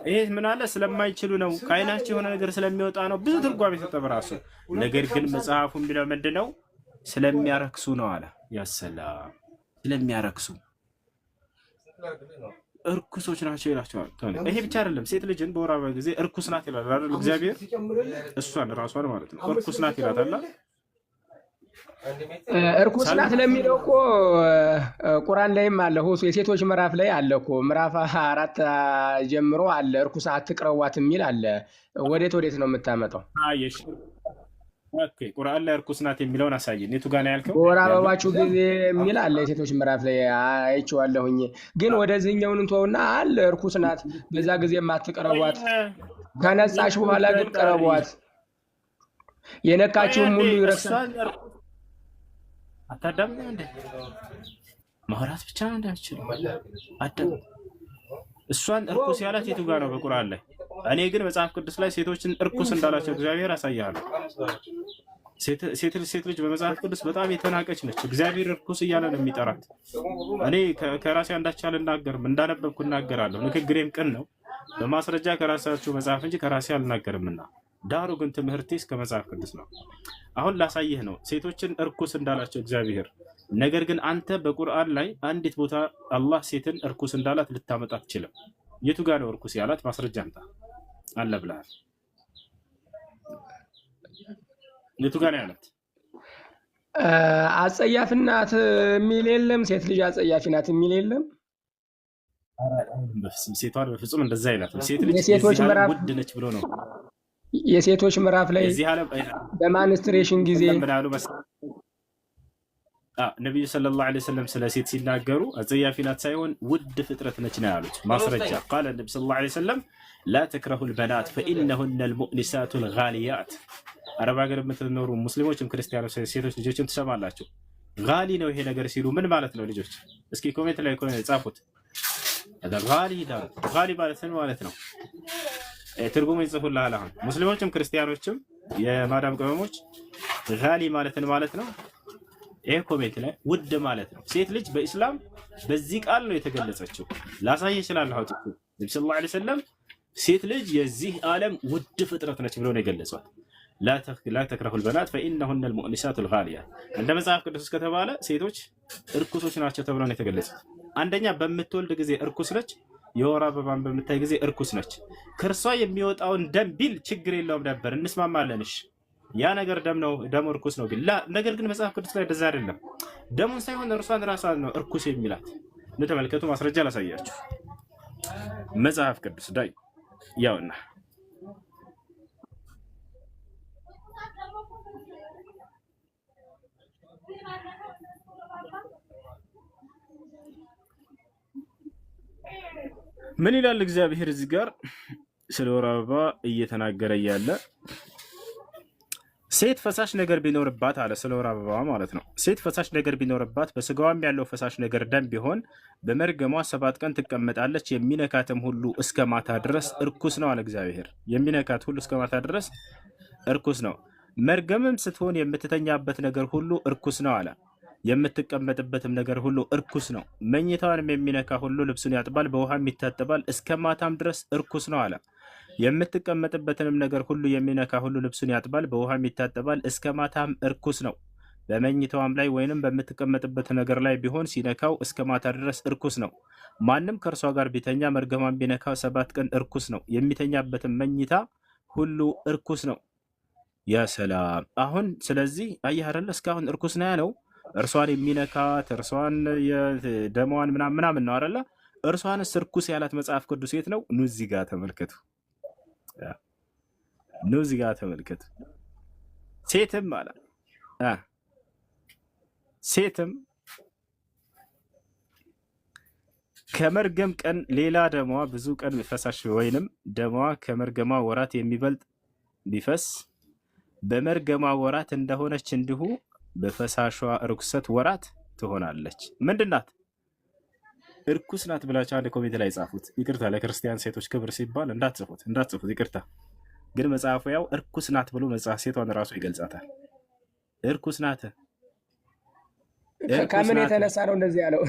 ይሄ ምን አለ ስለማይችሉ ነው፣ ከአይናቸው የሆነ ነገር ስለሚወጣ ነው። ብዙ ትርጓሜ ሰጠ በራሱ። ነገር ግን መጽሐፉ የሚለው ምንድነው? ስለሚያረክሱ ነው አለ። ያሰላም ስለሚያረክሱ እርኩሶች ናቸው ይላቸዋል። ይሄ ብቻ አይደለም፣ ሴት ልጅን በወር አበባ ጊዜ እርኩስ ናት ይላል አይደል? እግዚአብሔር እሷን ራሷን ማለት ነው እርኩስ ናት ይላታል። እርኩስ ናት ለሚለው እኮ ቁርአን ላይም አለ። ሁሱ የሴቶች ምዕራፍ ላይ አለ እኮ ምዕራፍ 4 ጀምሮ አለ። እርኩስ አትቅረዋት የሚል አለ። ወዴት ነው የምታመጣው? አየሽ፣ ኦኬ፣ ቁርአን ላይ እርኩስ ናት የሚለውን አሳየን። የቱ ጋር ነው ያልከው? በወር አበባችሁ ጊዜ የሚል አለ የሴቶች ምዕራፍ ላይ አይቼዋለሁኝ። ግን ወደዚህኛውን እንተውና አለ እርኩስ ናት፣ በዛ ጊዜ አትቅረዋት፣ ከነጻሽ በኋላ ግን ቀረቧት፣ የነካችሁም ሁሉ ይረክሳል። አታዳምም እንዴ? ማውራት ብቻ ነው እንዳይችል አዳም። እሷን እርኩስ ያላት የቱ ጋር ነው በቁርአን ላይ? እኔ ግን መጽሐፍ ቅዱስ ላይ ሴቶችን እርኩስ እንዳላቸው እግዚአብሔር ያሳያል። ሴት ልጅ በመጽሐፍ ቅዱስ በጣም የተናቀች ነች። እግዚአብሔር እርኩስ እያለ ነው የሚጠራት። እኔ ከራሴ አንዳች አልናገርም፣ እንዳነበብኩ እናገራለሁ። ንግግሬም ቅን ነው፣ በማስረጃ ከራሳችሁ መጽሐፍ እንጂ ከራሴ አልናገርምና። ዳሩ ግን ትምህርቴ እስከ መጽሐፍ ቅዱስ ነው። አሁን ላሳየህ ነው ሴቶችን እርኩስ እንዳላቸው እግዚአብሔር። ነገር ግን አንተ በቁርአን ላይ አንዲት ቦታ አላህ ሴትን እርኩስ እንዳላት ልታመጣ አትችልም። የቱ ጋር ነው እርኩስ ያላት? ማስረጃ አምጣ አለ ብለሃል። የቱ ጋር ነው ያላት? አጸያፊ ናት የሚል የለም። ሴት ልጅ አጸያፊ ናት የሚል የለም። ሴቷን በፍጹም እንደዛ አይላትም። ሴት ልጅ ውድ ነች ብሎ ነው የሴቶች ምዕራፍ ላይ በማንስትሬሽን ጊዜ ነብዩ ሰለላሁ ዐለይሂ ወሰለም ስለ ሴት ሲናገሩ አጸያፊ ናት ሳይሆን ውድ ፍጥረት ነች ነው ያሉት። ማስረጃ ቃለ ነብዩ ሰለላሁ ዐለይሂ ወሰለም ላ ተክረሁል በናት ፈኢነሁነ አልሙእኒሳቱል ጋሊያት። አረብ ሀገር የምትኖሩ ሙስሊሞችም ክርስቲያኖች ሴቶች ልጆችም ትሰማላችሁ። ጋሊ ነው ይሄ ነገር ሲሉ ምን ማለት ነው? ልጆች እስኪ ኮሜንት ላይ ጻፉት። ጋሊ ማለት ነው ትርጉሙ ይጽፉልሃል። አሁን ሙስሊሞችም ክርስቲያኖችም የማዳም ቅመሞች ጋሊ ማለት ነው። ይሄ ኮሜንት ላይ ውድ ማለት ነው። ሴት ልጅ በኢስላም በዚህ ቃል ነው የተገለጸችው። ላሳይ እችላለሁ። አውጥቶ ነብዩ ሰለላሁ ዐለይሂ ወሰለም ሴት ልጅ የዚህ ዓለም ውድ ፍጥረት ነች ብሎ ነው የገለጿት። ላ ተክረሁል በናት ፈኢነሁነ አልሙእኒሳቱል ጋሊያት። እንደ መጽሐፍ ቅዱስ ከተባለ ሴቶች እርኩሶች ናቸው ተብሎ ነው የተገለጹት። አንደኛ በምትወልድ ጊዜ እርኩስ ነች። የወር አበባን በምታይ ጊዜ እርኩስ ነች። ከእርሷ የሚወጣውን ደም ቢል ችግር የለውም ነበር፣ እንስማማለንሽ። ያ ነገር ደም ነው፣ ደም እርኩስ ነው። ግን ነገር ግን መጽሐፍ ቅዱስ ላይ እንደዛ አይደለም። ደሙን ሳይሆን እርሷን ራሷን ነው እርኩስ የሚላት። ተመልከቱ፣ ማስረጃ ላሳያችሁ። መጽሐፍ ቅዱስ ዳይ ያውና ምን ይላል እግዚአብሔር እዚህ ጋር ስለ ወር አበባ እየተናገረ ያለ ሴት ፈሳሽ ነገር ቢኖርባት አለ። ስለ ወር አበባ ማለት ነው። ሴት ፈሳሽ ነገር ቢኖርባት በስጋዋም ያለው ፈሳሽ ነገር ደም ቢሆን በመርገሟ 7 ቀን ትቀመጣለች። የሚነካትም ሁሉ እስከ ማታ ድረስ እርኩስ ነው አለ እግዚአብሔር። የሚነካት ሁሉ እስከ ማታ ድረስ እርኩስ ነው። መርገምም ስትሆን የምትተኛበት ነገር ሁሉ እርኩስ ነው አለ። የምትቀመጥበትም ነገር ሁሉ እርኩስ ነው። መኝታዋንም የሚነካ ሁሉ ልብሱን ያጥባል፣ በውሃም ይታጠባል፣ እስከ ማታም ድረስ እርኩስ ነው አለ። የምትቀመጥበትንም ነገር ሁሉ የሚነካ ሁሉ ልብሱን ያጥባል፣ በውሃም ይታጠባል፣ እስከ ማታም እርኩስ ነው። በመኝታዋም ላይ ወይንም በምትቀመጥበት ነገር ላይ ቢሆን ሲነካው እስከ ማታ ድረስ እርኩስ ነው። ማንም ከእርሷ ጋር ቢተኛ መርገሟን ቢነካው 7 ቀን እርኩስ ነው። የሚተኛበትም መኝታ ሁሉ እርኩስ ነው። ያ ሰላም። አሁን ስለዚህ አየህ አይደለ እስካሁን እርኩስ ነው ያለው እርሷን የሚነካት እርሷን የደሟን ምናምን ነው አይደለ? እርሷንስ እርኩስ ያላት መጽሐፍ ቅዱስ የት ነው? ኑ እዚህ ጋር ተመልከቱ። ኑ እዚህ ጋር ተመልከቱ። ሴትም አለ ሴትም ከመርገም ቀን ሌላ ደሟ ብዙ ቀን ቢፈሳሽ ወይንም ደሟ ከመርገሟ ወራት የሚበልጥ ቢፈስ በመርገሟ ወራት እንደሆነች እንዲሁ በፈሳሿ ርኩሰት ወራት ትሆናለች። ምንድን ናት? እርኩስ ናት ብላችሁ አንድ ኮሜንት ላይ ጻፉት። ይቅርታ ለክርስቲያን ሴቶች ክብር ሲባል እንዳትጽፉት ይቅርታ። ግን መጽሐፉ ያው እርኩስ ናት ብሎ መጽሐፍ ሴቷን ራሱ ይገልጻታል። እርኩስ ናት። ከምን የተነሳ ነው እንደዚህ ያለው?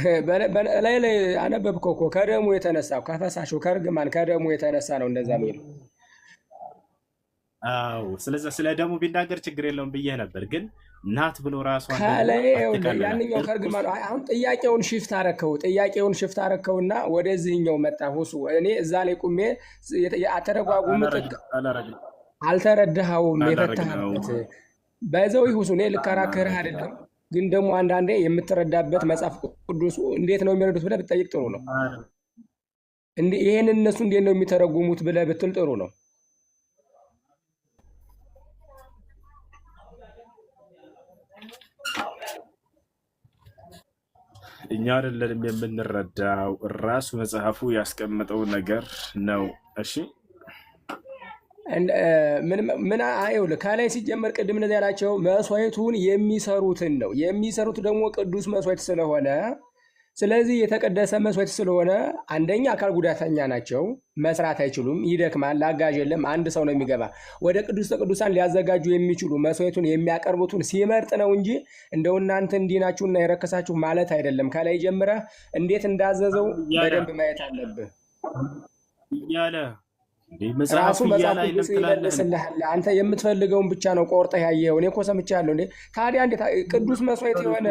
ላይ አነበብከው እኮ ከደሙ የተነሳ ከፈሳሹ ከርግማን ከደሙ የተነሳ ነው እንደዛ የሚለው። አዎ ስለዚህ ስለ ደሙ ቢናገር ችግር የለውም ብዬ ነበር። ግን ናት ብሎ ራሱ ያንኛው ከርግማን አሁን ጥያቄውን ሽፍት አረከውና ወደዚህኛው መጣ። ሁሱ እኔ እዛ ላይ ቁሜ አተረጓጉም አልተረዳኸውም። የፈታህበት በዛው ሁሱ እኔ ልከራከርህ አይደለም። ግን ደግሞ አንዳንዴ የምትረዳበት መጽሐፍ ቅዱስ እንዴት ነው የሚረዱት ብለህ ብትጠይቅ ጥሩ ነው። ይሄን እነሱ እንዴት ነው የሚተረጉሙት ብለህ ብትል ጥሩ ነው። እኛ አይደለንም የምንረዳው፣ ራሱ መጽሐፉ ያስቀመጠው ነገር ነው። እሺ ምን አይውል ከላይ ሲጀመር ቅድም እንደዚህ ያላቸው መስዋዕቱን የሚሰሩትን ነው። የሚሰሩት ደግሞ ቅዱስ መስዋዕት ስለሆነ ስለዚህ የተቀደሰ መስዋዕት ስለሆነ አንደኛ አካል ጉዳተኛ ናቸው፣ መስራት አይችሉም፣ ይደክማል፣ አጋዥ የለም፣ አንድ ሰው ነው የሚገባ። ወደ ቅዱስ ቅዱሳን ሊያዘጋጁ የሚችሉ መስዋዕቱን የሚያቀርቡትን ሲመርጥ ነው እንጂ እንደው እናንተ እንዲህ ናችሁና የረከሳችሁ ማለት አይደለም። ከላይ ጀምረህ እንዴት እንዳዘዘው በደንብ ማየት አለብህ እያለ ራሱ መጽሐፍ ቅዱስ ይመልስልሃል። አንተ የምትፈልገውን ብቻ ነው ቆርጠህ ያየኸው። እኔ እኮ ሰምቻለሁ። እንዴ ታዲያ እንዴት ቅዱስ መስዋዕት የሆነ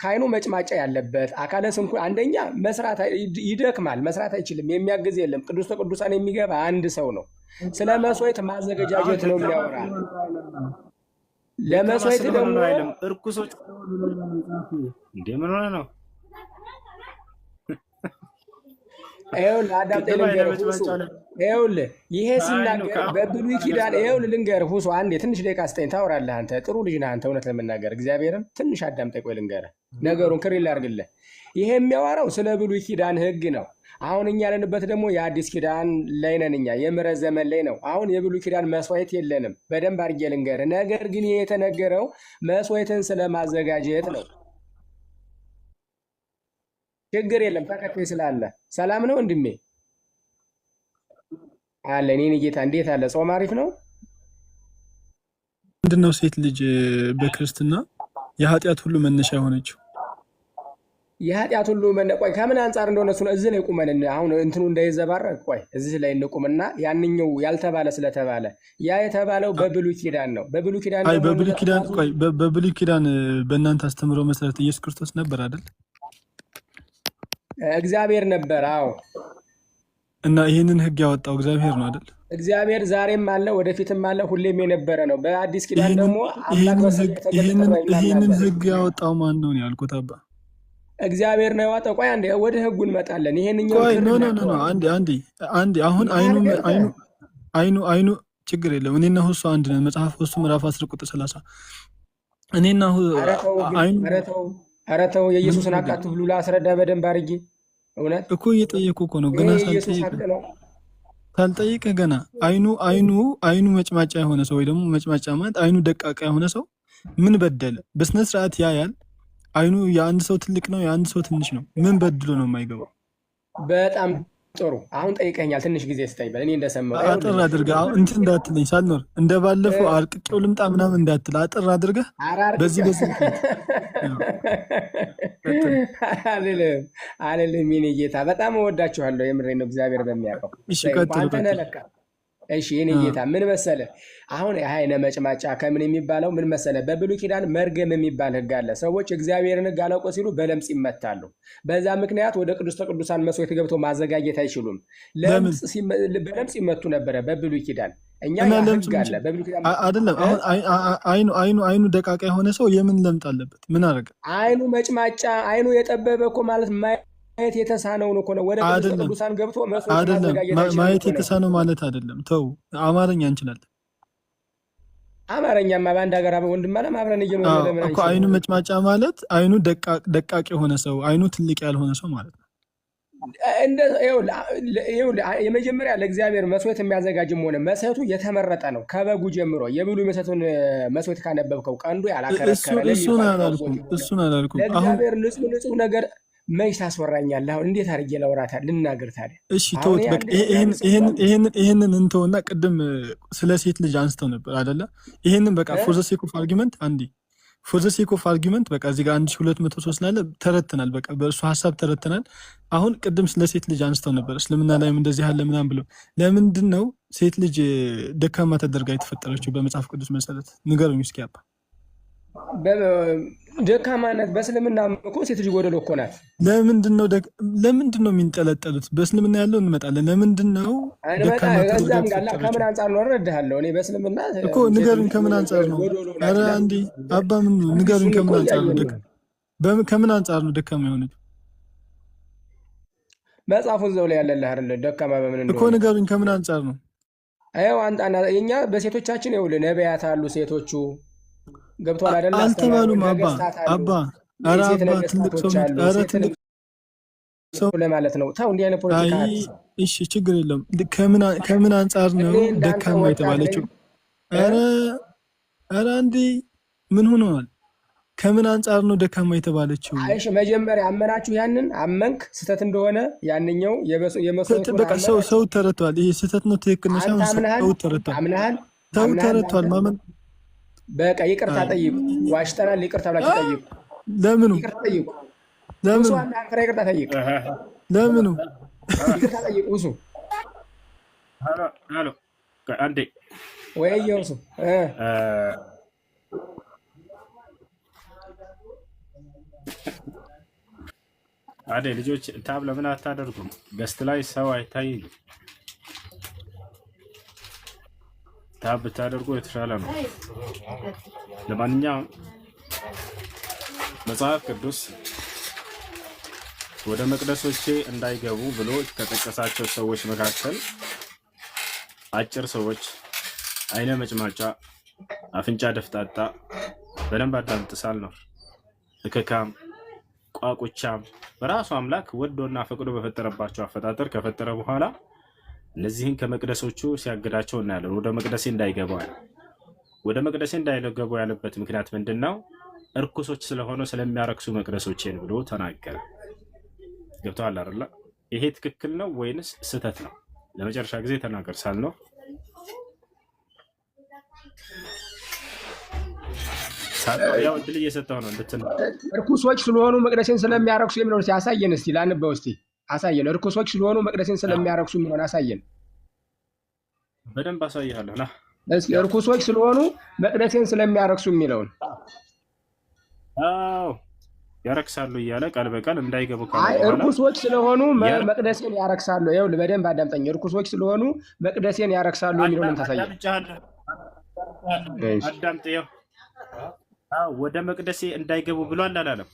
ካይኑ መጭማጫ ያለበት አካለ ስንኩል አንደኛ መስራት ይደክማል፣ መስራት አይችልም፣ የሚያግዝ የለም። ቅዱስ ቅዱሳን የሚገባ አንድ ሰው ነው። ስለ መስዋዕት ማዘገጃጀት ነው የሚያወራ። ለመስዋዕት ደግሞ እርኩሶች እንዴ ምን ሆነ ነው? ይኸውልህ አዳምጠኝ ልንገርህ ሁሱ። ይኸውልህ ይሄ ሲናገር በብሉይ ኪዳን ይኸውልህ ልንገርህ ሁሱ፣ አንዴ ትንሽ ደቂቃ ስጠኝ። ታወራለህ አንተ ጥሩ ልጅ ነህ አንተ። እውነት ለመናገር እግዚአብሔርን ትንሽ አዳምጠኝ። ቆይ ልንገርህ ነገሩን ክሪል አድርግልህ። ይሄ የሚያወራው ስለ ብሉይ ኪዳን ሕግ ነው። አሁን እኛ ያለንበት ደግሞ የአዲስ ኪዳን ላይ ነን። እኛ የምሕረት ዘመን ላይ ነው። አሁን የብሉይ ኪዳን መስዋዕት የለንም። በደንብ አድርጌ ልንገርህ። ነገር ግን ይሄ የተነገረው መስዋዕትን ስለማዘጋጀት ነው። ችግር የለም ተከታይ ስላለ። ሰላም ነው ወንድሜ አለ። እኔ ጌታ እንዴት አለ? ጾም አሪፍ ነው። ምንድነው ሴት ልጅ በክርስትና የኃጢአት ሁሉ መነሻ የሆነችው? የኃጢአት ሁሉ ቆይ ከምን አንጻር እንደሆነ እሱ እዚህ ላይ ቁመን አሁን እንትኑ እንዳይዘባረቅ ቆይ እዚህ ላይ እንቁምና ያንኛው ያልተባለ ስለተባለ ያ የተባለው በብሉይ ኪዳን ነው። በብሉይ ኪዳን አይ በብሉይ ኪዳን ቆይ በብሉይ ኪዳን በእናንተ አስተምሮ መሰረት ኢየሱስ ክርስቶስ ነበር አይደል? እግዚአብሔር ነበር። አዎ። እና ይህንን ሕግ ያወጣው እግዚአብሔር ነው አይደል? እግዚአብሔር ዛሬም አለ ወደፊትም አለ ሁሌም የነበረ ነው። በአዲስ ኪዳን ደግሞ ይህንን ሕግ ያወጣው ማን ነው ያልኩት? አባ እግዚአብሔር ነው ያወጣው። ቆይ አንዴ ወደ ሕጉ እንመጣለን። ይሄንኛው ቆይ ኖ አንዴ አሁን አይኑ ችግር የለም። እኔና ሁሱ አንድ ነን። መጽሐፍ ሁሱ ምዕራፍ 10 ቁጥር 30 እኔና ኧረ ተው የኢየሱስን አቃት ብሉ ላስረዳ በደንብ አድርጌ። እውነት እኮ እየጠየኩ እኮ ነው ገና ሳልጠይቅህ ገና አይኑ መጭማጫ የሆነ ሰው ወይ ደግሞ መጭማጫ ማለት አይኑ ደቃቃ የሆነ ሰው ምን በደለ? በስነ ስርዓት ያያል። አይኑ የአንድ ሰው ትልቅ ነው፣ የአንድ ሰው ትንሽ ነው። ምን በድሎ ነው የማይገባው? በጣም ጥሩ። አሁን ጠይቀኛል። ትንሽ ጊዜ ስታይ በል። እኔ እንደሰማሁ አጥር አድርገህ አሁን እንትን እንዳትለኝ ሳልኖር እንደባለፈው አርቅቄው ልምጣ ምናምን እንዳትል አጥር አድርገህ በዚህ አልልም። የእኔ ጌታ በጣም እወዳችኋለሁ። የምሬን ነው። እግዚአብሔር በሚያውቀው እሺ፣ ቀጥል። አንተ ነህ ለካ እሺ የኔ ጌታ ምን መሰለ አሁን አይነ መጭማጫ ከምን የሚባለው ምን መሰለ በብሉይ ኪዳን መርገም የሚባል ህግ አለ። ሰዎች እግዚአብሔርን ህግ አላውቁ ሲሉ በለምጽ ይመታሉ። በዛ ምክንያት ወደ ቅዱስ ቅዱሳን መስዋዕት ገብተው ማዘጋጀት አይችሉም። በለምጽ ይመቱ ነበረ በብሉይ ኪዳን። እኛ ህግ አለ በብሉይ ኪዳን አይደለም። አሁን አይኑ ደቃቃ የሆነ ሰው የምን ለምጥ አለበት? ምን አደረገ? አይኑ መጭማጫ አይኑ የጠበበ እኮ ማለት ማየት የተሳነው ነው እኮ ነው። ወደ ቅዱሳን ገብቶ መስዋዕት ማዘጋጀት አይችልም። ማየት የተሳነው ማለት አይደለም። ተው አማርኛ እንችላለን። አማርኛማ በአንድ ሀገር ወንድም አለ አብረን እየኖርን ለምን እኮ አይኑ መጭማጫ ማለት አይኑ ደቃቅ የሆነ ሰው አይኑ ትልቅ ያልሆነ ሰው ማለት ነው። የመጀመሪያ ለእግዚአብሔር መስዋዕት የሚያዘጋጅም ሆነ መስዋዕቱ የተመረጠ ነው። ከበጉ ጀምሮ የብሉይ መስዋዕቱን መስዋዕት ካነበብከው ቀንዱ ያላከረከረ እሱን አላልኩም። ለእግዚአብሔር ንጹህ ነገር መች ታስወራኛለህ? አሁን እንዴት አድርጌ ላውራት ልናገር ታዲያ? እሺ ተውት በቃ ይሄንን እንተውና ቅድም ስለ ሴት ልጅ አንስተው ነበር አይደለ? ይሄንን በቃ ፎር ዘ ሴክ ኦፍ አርጊመንት ፎር ዘ ሴክ ኦፍ አርጊመንት በቃ እዚህ ጋር 1203 ስላለ ተረተናል። በቃ በእርሱ ሀሳብ ተረተናል። አሁን ቅድም ስለ ሴት ልጅ አንስተው ነበር እስልምና ላይም እንደዚህ አለ ምናምን ብለው። ለምንድን ነው ሴት ልጅ ደካማ ተደርጋ የተፈጠረችው በመጽሐፍ ቅዱስ መሰረት? ንገሩኝ እስኪ አባ። ደካማነት በእስልምና እኮ ሴት ልጅ ጎደሎ እኮ ናት። ለምንድን ነው የሚንጠለጠሉት? በእስልምና ያለው እንመጣለን። ለምንድን ነው ደካማ ተደርጋ የተፈጠረችው? ከምን አንጻር ነው እረዳሃለሁ። እኔ በእስልምና እኮ ንገሩኝ፣ ከምን አንጻር ነው? ኧረ አንዴ አባ ምን ንገሩኝ፣ ከምን አንጻር ነው ከምን አንጻር ነው ደካማ የሆነችው? መጽሐፉ እዛው ላይ ያለልህ አይደል? ደካማ በምን እንደሆነ እኮ ንገሩኝ፣ ከምን አንጻር ነው? አይው አንጣና የኛ በሴቶቻችን ይኸውልህ ነቢያት አሉ ሴቶቹ ገብቷል አይደል? አልተባሉም አባ ኧረ አባ ትልቅ ሰው ለማለት ነው። ተው እንዲህ አይነት ፖለቲካ። እሺ ችግር የለም። ከምን አንጻር ነው ደካማ የተባለችው? ኧረ አንዴ ምን ሆነዋል? ከምን አንጻር ነው ደካማ የተባለችው? አይሽ መጀመሪያ አመናችሁ፣ ያንን አመንክ ስህተት እንደሆነ ያንኛው የመስዋዕቱ በቃ ሰው ተረቷል። ይሄ ስህተት ነው ትክክል ነው ሳይሆን ሰው ተረቷል። ሰው ተረቷል ማመን በቃ ይቅርታ ጠይቁ። ዋሽተናል ይቅርታ ብላችሁ ጠይቁ። ለምኑ? ይቅርታ ጠይቁ። ለምኑ? ይቅርታ ጠይቁ። ለምኑ? ይቅርታ ጠይቁ። እሱ አሎ አንዴ ወይዬው እሱ አዴ ልጆች ታብ ለምን አታደርጉም? ገስት ላይ ሰው አይታይም። ታብ ብታደርጉ የተሻለ ነው። ለማንኛውም መጽሐፍ ቅዱስ ወደ መቅደሶቼ እንዳይገቡ ብሎ ከጠቀሳቸው ሰዎች መካከል አጭር ሰዎች፣ አይነ መጭማጫ፣ አፍንጫ ደፍጣጣ፣ በደንብ አዳምጥሳል ነው እከካም፣ ቋቁቻም በራሱ አምላክ ወዶና ፈቅዶ በፈጠረባቸው አፈጣጠር ከፈጠረ በኋላ እነዚህን ከመቅደሶቹ ሲያግዳቸው እናያለን። ወደ መቅደሴ እንዳይገቡ አለ። ወደ መቅደሴ እንዳይገቡ ያለበት ምክንያት ምንድን ነው? እርኩሶች ስለሆኑ ስለሚያረክሱ መቅደሶቼን ብሎ ተናገረ። ገብቶሃል አይደለ? ይሄ ትክክል ነው ወይንስ ስህተት ነው? ለመጨረሻ ጊዜ ተናገር ሳልነው ያው እድል እየሰጠው ነው እንድትነው። እርኩሶች ስለሆኑ መቅደሴን ስለሚያረክሱ የሚለውን ያሳየን እስቲ ላንበው እስቲ አሳየን። እርኩሶች ስለሆኑ መቅደሴን ስለሚያረክሱ የሚለውን አሳየን። በደንብ አሳይሃለሁ ና እስኪ እርኩሶች ስለሆኑ መቅደሴን ስለሚያረክሱ የሚለውን። አዎ ያረክሳሉ እያለ ቃል በቃል እንዳይገቡ አይ እርኩሶች ስለሆኑ መቅደሴን ያረክሳሉ። ይኸውልህ በደንብ አዳምጠኝ። እርኩሶች ስለሆኑ መቅደሴን ያረክሳሉ የሚለውን ታሳየን። አዳምጥ። ይኸው ወደ መቅደሴ እንዳይገቡ ብሏል አላለም?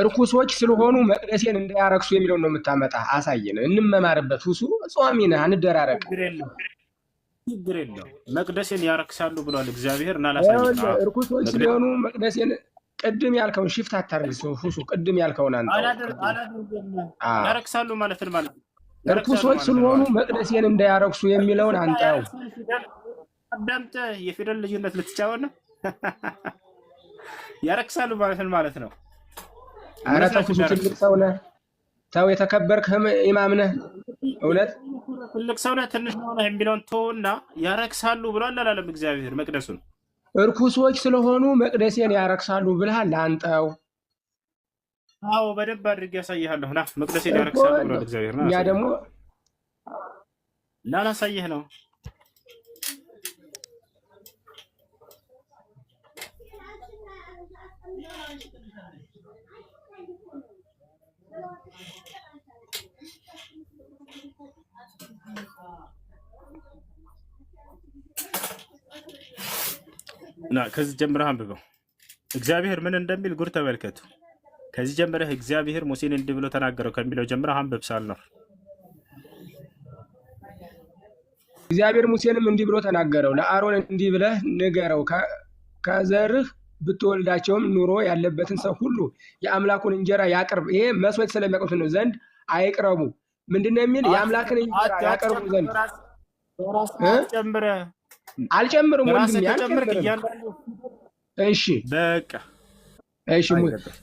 እርኩሶች ስለሆኑ መቅደሴን እንዳያረክሱ የሚለውን ነው የምታመጣ። አሳየን፣ እንመማርበት። ሁሱ ጿሚ ነህ፣ አንደራረቅ። ችግር የለው። መቅደሴን ያረክሳሉ ብሏል እግዚአብሔር እና ላሳየን። እርኩሶች ስለሆኑ መቅደሴን ቅድም ያልከውን ሽፍት አታርግ። ሁሱ ቅድም ያልከውን አንተ ያረክሳሉ ማለትን ማለት እርኩሶች ስለሆኑ መቅደሴን እንዳያረክሱ የሚለውን አንተው አዳምጥ። የፊደል ልዩነት ልትጫወት ነው። ያረክሳሉ ማለት ነው። ኧረ ተው ሁሱ ትልቅ ሰው ነህ። ተው የተከበርክ ኢማም ነህ። እውነት ትልቅ ሰው ነህ ትንሽ ነህ የሚለውን ተውና ያረክሳሉ ብሏል አላለም እግዚአብሔር መቅደሱን? እርኩሶች ስለሆኑ መቅደሴን ያረክሳሉ ብለሃል አንተው። አዎ በደንብ አድርጌ ያሳይሃለሁ። ና መቅደሴን ያረክሳሉ ብሏል እግዚአብሔር። ያ ደግሞ ላላሳየህ ነው። ና ከዚህ ጀምረህ አንብበው። እግዚአብሔር ምን እንደሚል ጉር ተመልከቱ። ከዚህ ጀምረህ እግዚአብሔር ሙሴን እንዲህ ብሎ ተናገረው ከሚለው ጀምረህ አንብብ። ሳልኖር እግዚአብሔር ሙሴንም እንዲህ ብሎ ተናገረው፣ ለአሮን እንዲህ ብለህ ንገረው፣ ከዘርህ ብትወልዳቸውም ኑሮ ያለበትን ሰው ሁሉ የአምላኩን እንጀራ ያቅርብ። ይሄ መስዋዕት ስለሚያቀርቡት ነው ዘንድ አይቅረቡ። ምንድነው የሚል? የአምላክን እንጀራ ያቀርቡ ዘንድ አልጨምርም ወንድም ያልጨምርም። እሺ በቃ እሺ።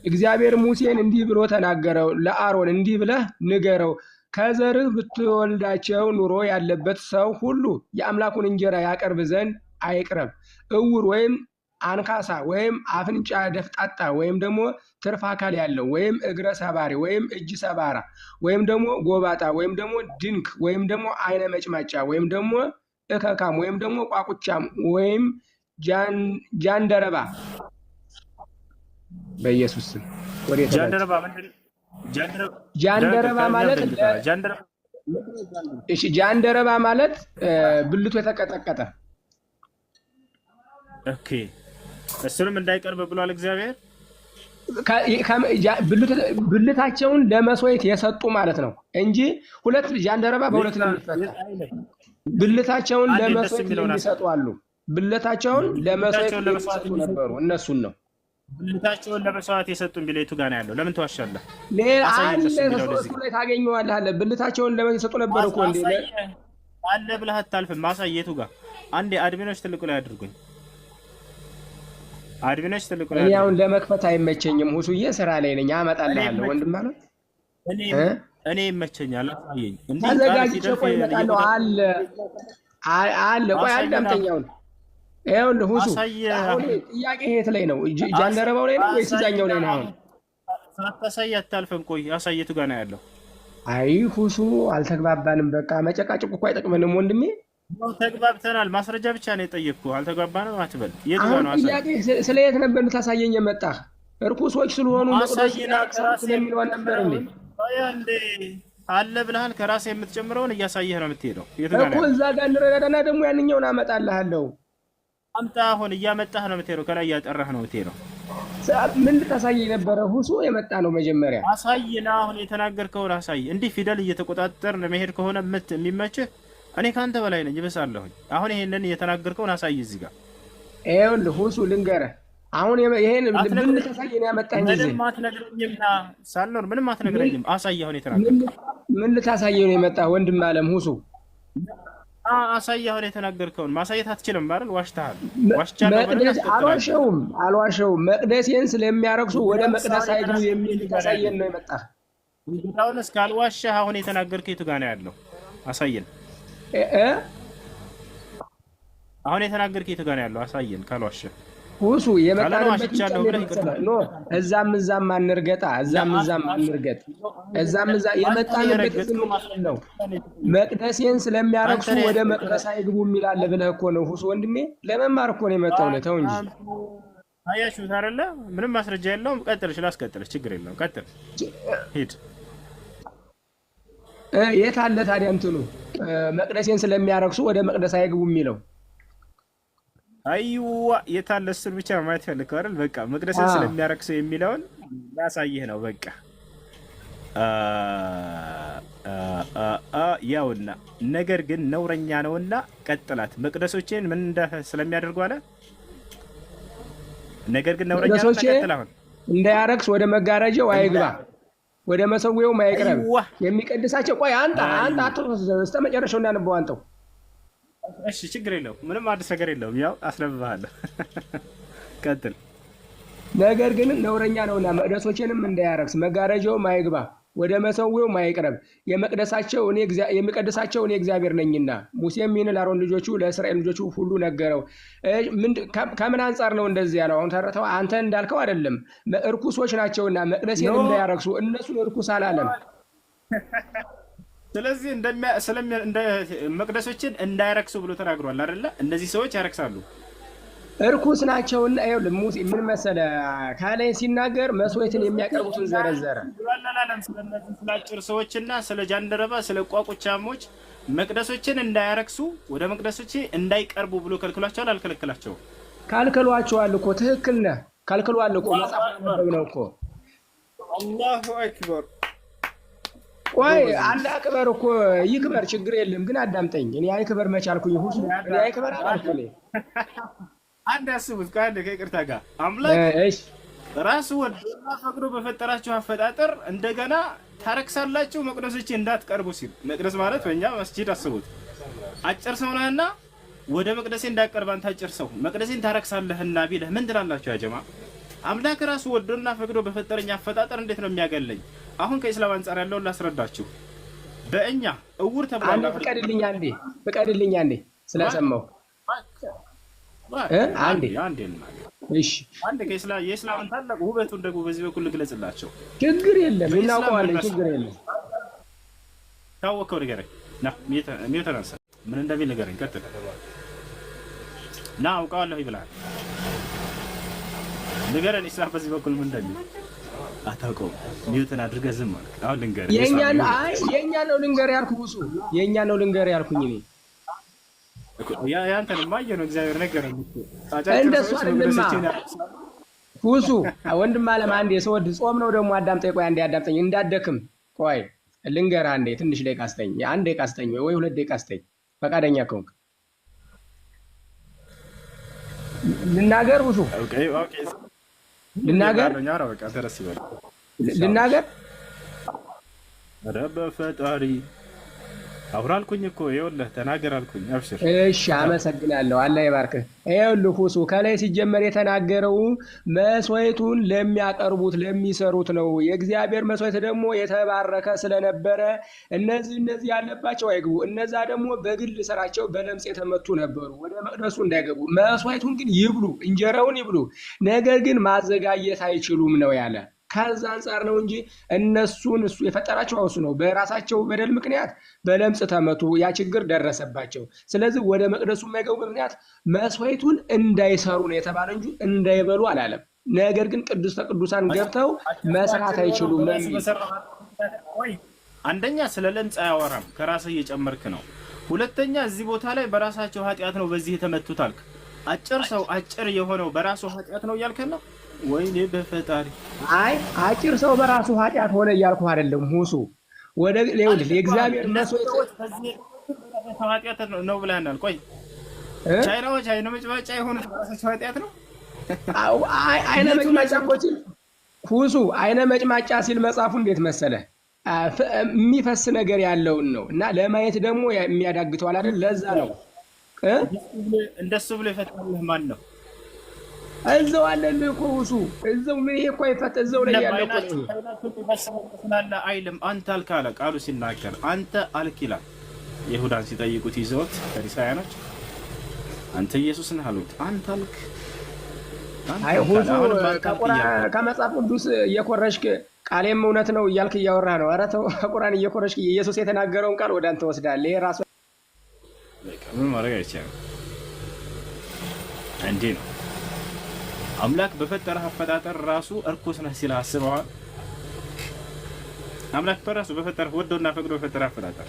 እግዚአብሔር ሙሴን እንዲህ ብሎ ተናገረው፣ ለአሮን እንዲህ ብለህ ንገረው፣ ከዘርህ ብትወልዳቸው ኑሮ ያለበት ሰው ሁሉ የአምላኩን እንጀራ ያቀርብ ዘንድ አይቅረብ። እውር ወይም አንካሳ ወይም አፍንጫ ደፍጣጣ ወይም ደግሞ ትርፍ አካል ያለው ወይም እግረ ሰባሪ ወይም እጅ ሰባራ ወይም ደግሞ ጎባጣ ወይም ደግሞ ድንክ ወይም ደግሞ አይነ መጭማጫ ወይም ደግሞ እከካም ወይም ደግሞ ቋቁቻም ወይም ጃንደረባ በኢየሱስ ስም ወደ ጃንደረባ ምንድን ጃንደረባ ማለት እሺ ጃንደረባ ማለት ብልቱ የተቀጠቀጠ። ኦኬ እሱንም እንዳይቀርብ ብሏል እግዚአብሔር። ብልታቸውን ለመስዋዕት የሰጡ ማለት ነው እንጂ ሁለት ጃንደረባ በሁለት ነው የሚፈታ። ብልታቸውን ለመስዋዕት የሚሰጡ አሉ። ብልታቸውን ለመስዋዕት የሚሰጡ ነበሩ። እነሱን ነው ብልታቸውን ለመስዋዕት የሰጡን ቢለይቱ ጋር ነው ያለው። ለምን ትዋሻለህ? ሌላ አለ እሱ ላይ ታገኘዋለህ አለ። ብልታቸውን ለመስዋዕት የሰጡ ነበሩ እኮ እንዴ አለ ብለህ አታልፍም። ማሳየቱ ጋር አንዴ አድሚኖች ትልቁ ላይ አድርጉኝ። አድሚኖች ትልቁ ላይ ያው ለመክፈት አይመቸኝም። ሁሱዬ ስራ ላይ ነኝ። አመጣልሃለሁ ወንድም ማለት እኔ ይመቸኛል። አሳየኝ እንዴ ተዘጋጅቼ ቆይ እመጣለሁ። አለ ቆይ አዳምጠኛው ነው። ይኸውልህ ሁሱ አሁን ጥያቄ የት ላይ ነው? ጃንደረባው ላይ ነው ወይስ እዛኛው ላይ ነው? አሁን ሳታሳይ አታልፍም። ቆይ አሳየቱ ጋር ነው ያለው። አይ ሁሱ አልተግባባንም። በቃ መጨቃጨቁ እኮ አይጠቅመንም ወንድሜ። ተግባብተናል። ማስረጃ ብቻ ነው የጠየቅኩህ። አልተግባባንም አትበል። የት ጋር ነው? ጥያቄ ስለ የት ነበር ልታሳየኝ የመጣህ? እርኩሶች ስለሆኑ ስለሚለው ነበር እንዴ? አለ ብለሃል። ከራስህ የምትጨምረውን እያሳየህ ነው የምትሄደው። የት ጋር ነው? እዛ ጋር እንረዳዳና ደግሞ ያንኛውን አመጣልሃለሁ። አምጣ። አሁን እያመጣህ ነው የምትሄደው። ከላይ እያጠራህ ነው የምትሄደው። ምን ልታሳየኝ ነበረ? ሁሱ የመጣ ነው መጀመሪያ። አሳይና አሁን የተናገርከውን አሳይ። እንዲህ ፊደል እየተቆጣጠር መሄድ ከሆነ የሚመችህ እኔ ካንተ በላይ ነኝ፣ ይበሳለሁኝ። አሁን ይሄንን እየተናገርከውን አሳይ እዚህ ጋር። ይኸውልህ ሁሱ ልንገርህ፣ አሁን ይሄን ምን ልታሳየኝ ነው ያመጣኝ? እዚህ ምንም አትነግረኝም። ሳልኖር ምንም አትነግረኝም። አሳይ። አሁን የተናገርከው ምን ልታሳየኝ ነው የመጣ? ወንድም አለም ሁሱ አሳይ። አሁን የተናገርከውን ማሳየት አትችልም አይደል? ዋሽተሃል። አልዋሸውም። መቅደሴን ስለሚያረክሱ ወደ መቅደስ አይግቡ የሚል ልታሳየን ነው የመጣ። እንግዲያውን እስካልዋሸህ አሁን የተናገርከው የቱ ጋር ነው ያለው? አሳየን። አሁን የተናገርከው የቱ ጋር ነው ያለው? አሳየን ካልዋሸህ። ሁሱ የመጣንበት ነው። እዛም አንርገጣ፣ እዛም አንርገጥ፣ እዛም የመጣንበት ነው። መቅደሴን ስለሚያረክሱ ወደ መቅደስ አይግቡ የሚል አለ ብለህ እኮ ነው ሁሱ ወንድሜ። ለመማር እኮ ነው የመጣው። ተው እንጂ አያችሁት አይደለ? ምንም ማስረጃ የለውም። ቀጥልሽ፣ ላስቀጥልሽ፣ ችግር የለውም። ቀጥል፣ ሂድ። የት አለ ታዲያ እንትኑ መቅደሴን ስለሚያረክሱ ወደ መቅደስ አይግቡ የሚለው? አይዋ የታለ? እሱን ብቻ ማየት ፈልገው አይደል? በቃ መቅደስን ስለሚያረክሰው የሚለውን ላሳይህ ነው። በቃ ያውና ነገር ግን ነውረኛ ነውና ቀጥላት። መቅደሶችን ምን ስለሚያደርጉ አለ። ነገር ግን ነውረኛ ነውና ቀጥላውን እንዳያረክስ ወደ መጋረጃው አይግባ፣ ወደ መሰዊያው አይቅረብ። የሚቀድሳቸው ቆይ አንተ እስከ መጨረሻው እንዳነበው አንተው። እሺ ችግር የለውም። ምንም አዲስ ነገር የለውም። ያው አስነብብሃለሁ። ቀጥል። ነገር ግን ነውረኛ ነውና መቅደሶችንም እንዳያረክስ መጋረጃውም አይግባ፣ ወደ መሰዊያው አይቅረብ። የሚቀድሳቸው እኔ እግዚአብሔር ነኝና። ሙሴም ይህን ለአሮን ልጆቹ ለእስራኤል ልጆቹ ሁሉ ነገረው። ከምን አንጻር ነው እንደዚህ ያለው? አሁን ተረተው አንተ እንዳልከው አይደለም። እርኩሶች ናቸውና መቅደሴን እንዳያረክሱ። እነሱን እርኩስ አላለም። ስለዚህ እንደ መቅደሶችን እንዳይረክሱ ብሎ ተናግሯል አይደለ? እነዚህ ሰዎች ያረክሳሉ፣ እርኩስ ናቸውና። ይኸውልህ ሙሴ ምን መሰለህ ካላይ ሲናገር መስዋዕትን የሚያቀርቡትን ዘረዘረ። ስለ አጭር ሰዎችና ስለ ጃንደረባ ስለ ቋቁቻሞች መቅደሶችን እንዳያረክሱ ወደ መቅደሶች እንዳይቀርቡ ብሎ ከልክሏቸዋል። አልከለከላቸውም? ካልክሏቸዋል እኮ። ትክክል ነህ። ካልክሏል እኮ መጽሐፍ ነው እኮ። አላሁ አክበር። ቆይ አላህ አክበር እኮ ይክበር፣ ችግር የለም ግን አዳምጠኝ። እኔ አይክበር መቻልኩኝ ሁሉ እኔ አይክበር አላልኩኝ። አንድ ያስቡት ካለ ከይቅርታ ጋር አምላክ ራሱ ወዶና ፈቅዶ በፈጠራችሁ አፈጣጠር እንደገና ታረክሳላችሁ መቅደሶች እንዳትቀርቡ ሲል፣ መቅደስ ማለት በእኛ መስጂድ አስቡት። አጭር ሰው ነህና ወደ መቅደሴ እንዳትቀርብ አንተ አጭር ሰው መቅደሴን ታረክሳለህና ቢልህ ምን ትላላችሁ ያ ጀማ? አምላክ ራሱ ወዶና ፈቅዶ በፈጠረኝ አፈጣጠር እንዴት ነው የሚያገለኝ? አሁን ከኢስላም አንፃር ያለውን ላስረዳችሁ። በእኛ እውር ተብሏል። አንዴ ፍቀድልኝ አንዴ ስለሰማሁ አንዴ እሺ፣ አንዴ የኢስላምን ታላቅ ውበቱን ደግሞ በዚህ በኩል ልግለጽላቸው። ችግር የለም እናውቀዋለን፣ ችግር የለም። ታወቀው ንገረኝ። ሚውተናንስ ምን እንደሚል ንገረኝ። ቀጥል። ና አውቀዋለሁ ይብላል። ንገረን ኢስላም በዚህ በኩል ምን እንደሚል አታውቀውም። ሚውተን አድርገህ ዝም ማለት አሁን ልንገርህ። የኛ ነው ልንገርህ ያልኩህ እሱ የኛ ነው ልንገርህ ያልኩኝ እኔ ያንተንማ ነው እግዚአብሔር ነገረኝ እኮ እንደሱ አይደለም ሁሱ ወንድም አለም። አንዴ ሰወድ ጾም ነው ደግሞ አዳምጠኝ። ቆይ አንዴ አዳምጠኝ እንዳደክም። ቆይ ልንገርህ አንዴ ትንሽ ደቂቃ አስጠኝ። አንድ ደቂቃ አስጠኝ ወይ 2 ደቂቃ አስጠኝ ፈቃደኛ ከሆንክ ልናገር። ሁሱ ልናገር ኧረ በፈጣሪ አውራ አልኩኝ እኮ ይኸውልህ ተናገር አልኩኝ። አብሽር። እሺ አመሰግናለሁ። አላህ ይባርክህ። ይኸውልህ ሁሱ ከላይ ሲጀመር የተናገረው መስዋዕቱን ለሚያቀርቡት ለሚሰሩት ነው። የእግዚአብሔር መስዋዕት ደግሞ የተባረከ ስለነበረ እነዚህ ያለባቸው አይግቡ። እነዛ ደግሞ በግል ስራቸው በለምጽ የተመቱ ነበሩ፣ ወደ መቅደሱ እንዳይገቡ። መስዋዕቱን ግን ይብሉ፣ እንጀራውን ይብሉ፣ ነገር ግን ማዘጋጀት አይችሉም ነው ያለ። ከዛ አንፃር ነው እንጂ እነሱን እሱ የፈጠራቸው እሱ ነው። በራሳቸው በደል ምክንያት በለምጽ ተመቱ፣ ያ ችግር ደረሰባቸው። ስለዚህ ወደ መቅደሱ የማይገቡ ምክንያት መስዋዕቱን እንዳይሰሩ ነው የተባለ እንጂ እንዳይበሉ አላለም። ነገር ግን ቅድስተ ቅዱሳን ገብተው መስራት አይችሉም። አንደኛ ስለ ለምጽ አያወራም፣ ከራስህ እየጨመርክ ነው። ሁለተኛ እዚህ ቦታ ላይ በራሳቸው ኃጢአት ነው በዚህ የተመቱት አልክ። አጭር ሰው አጭር የሆነው በራሱ ኃጢአት ነው እያልከን ነው? ወይኔ በፈጣሪ። አይ አጭር ሰው በራሱ ኃጢአት ሆነ እያልኩ አይደለም ሁሱ። ወደ ለውልህ የእግዚአብሔር መስዋዕት ኃጢአት ነው ብለናል። ቆይ ቻይናዎች አይነ መጭማጫ የሆኑት በራሳቸው ኃጢአት ነው? አይነ መጭማጫ ሲል ሁሱ አይነ መጭማጫ ሲል መጽሐፉ እንዴት መሰለ የሚፈስ ነገር ያለውን ነው እና ለማየት ደግሞ የሚያዳግተዋል አይደል? ለዛ ነው እንደሱ ብሎ ይፈታልህ ማን ነው? እዛው አለልህ እኮ ሁሱ እዛው ምን ይሄ እኮ ይፈታ እዛው ላይ ያለው እኮ ስላለ አይልም። አንተ አልክ አለ ቃሉ ሲናገር አንተ አልክ ይላል። ይሁዳን ሲጠይቁት ይዘውት ፈሪሳውያኖች አንተ ኢየሱስ ነህ አሉት። አንተ አልክ። አይ ሁሱ ከመጽሐፍ ቅዱስ እየኮረሽክ ቃሌም እውነት ነው እያልክ እያወራህ ነው። ኧረ ተው ቁርአን እየኮረሽክ ኢየሱስ የተናገረውን ቃል ወደ አንተ ወስዳለህ። ይሄ ራሱ ምን ማድረግ አይቻልም። እንዴ ነው አምላክ በፈጠረህ አፈጣጠር ራሱ እርኩስ ነህ ሲል አስበዋል። አምላክ በራሱ በፈጠረህ ወዶና ፈቅዶ በፈጠረህ አፈጣጠር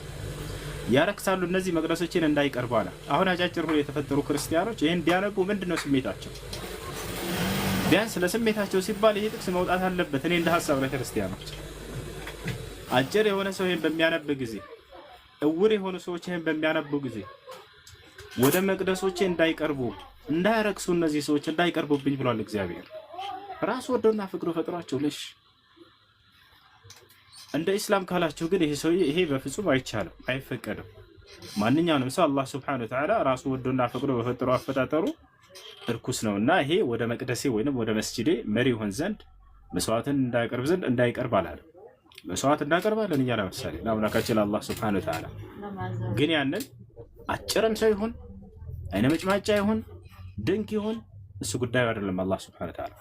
ያረክሳሉ። እነዚህ መቅደሶችን እንዳይቀርቡ አለ። አሁን አጫጭር ሆኖ የተፈጠሩ ክርስቲያኖች ይሄን ቢያነቡ ምንድነው ስሜታቸው? ቢያንስ ለስሜታቸው ሲባል ይሄ ጥቅስ መውጣት አለበት። እኔ እንደ ሐሳብ ለክርስቲያኖች አጭር የሆነ ሰው ይሄን በሚያነብ ጊዜ፣ እውር የሆኑ ሰዎች ይሄን በሚያነቡ ጊዜ ወደ መቅደሶቼ እንዳይቀርቡ እንዳይረክሱ እነዚህ ሰዎች እንዳይቀርቡብኝ ብሏል እግዚአብሔር። ራሱ ወዶና ፈቅዶ ፈጥሯቸው ለሽ እንደ ኢስላም ካላችሁ ግን ይሄ በፍጹም አይቻልም፣ አይፈቀድም። ማንኛውንም ሰው አላህ Subhanahu Wa Ta'ala ራሱ ወዶና ፈቅዶ በፈጠረው አፈጣጠሩ እርኩስ ነውና ይሄ ወደ መቅደሴ ወይንም ወደ መስጂዴ መሪ ይሆን ዘንድ መስዋዕትን እንዳይቀርብ ዘንድ እንዳይቀርብ አላለም። መስዋዕት እንዳቀርባለን እኛ ለምሳሌ ለአምላካችን አላህ Subhanahu Wa Ta'ala ግን ያንን አጭርም ሰው ይሁን አይነ መጭማጫ ይሁን ድንቅ ይሁን እሱ ጉዳዩ አይደለም። አላህ Subhanahu Wa Ta'ala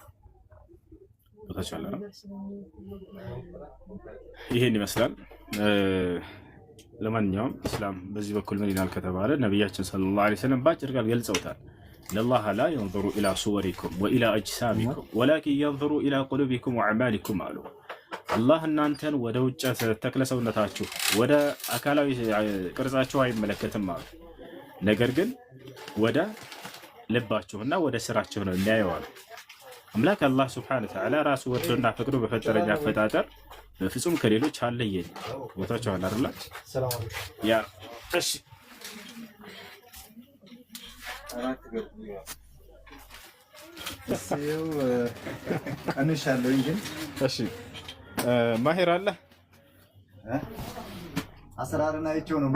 ይሄን ይመስላል። ለማንኛውም ኢስላም በዚህ በኩል ምን ይላል ከተባለ ነቢያችን ሰለላሁ ዐለይሂ ወሰለም በአጭር ቃል ገልጸውታል። ኢነላሀ ላ የንዙሩ ኢላ ሱወሪኩም ወኢላ አጅሳሚኩም ወላኪን የንዙሩ ኢላ ቁሉቢኩም ወአዕማሊኩም አሉ። አላህ እናንተን ወደ ውጭ ተክለ ሰውነታችሁ ወደ አካላዊ ቅርጻችሁ አይመለከትም አሉ። ነገር ግን ወደ ልባችሁና ወደ ስራችሁ ነው የሚያየው አሉ። አምላክ አላህ ሱብሓነሁ ወተዓላ ራሱ ወዶና ፈቅዶ በፈጠረኝ አፈጣጠር በፍጹም ከሌሎች አለየኝ። ቦታቸዋል አይደል? ያ እሺ እሺ ማሄር አለ አሰራርን አይቼው ነው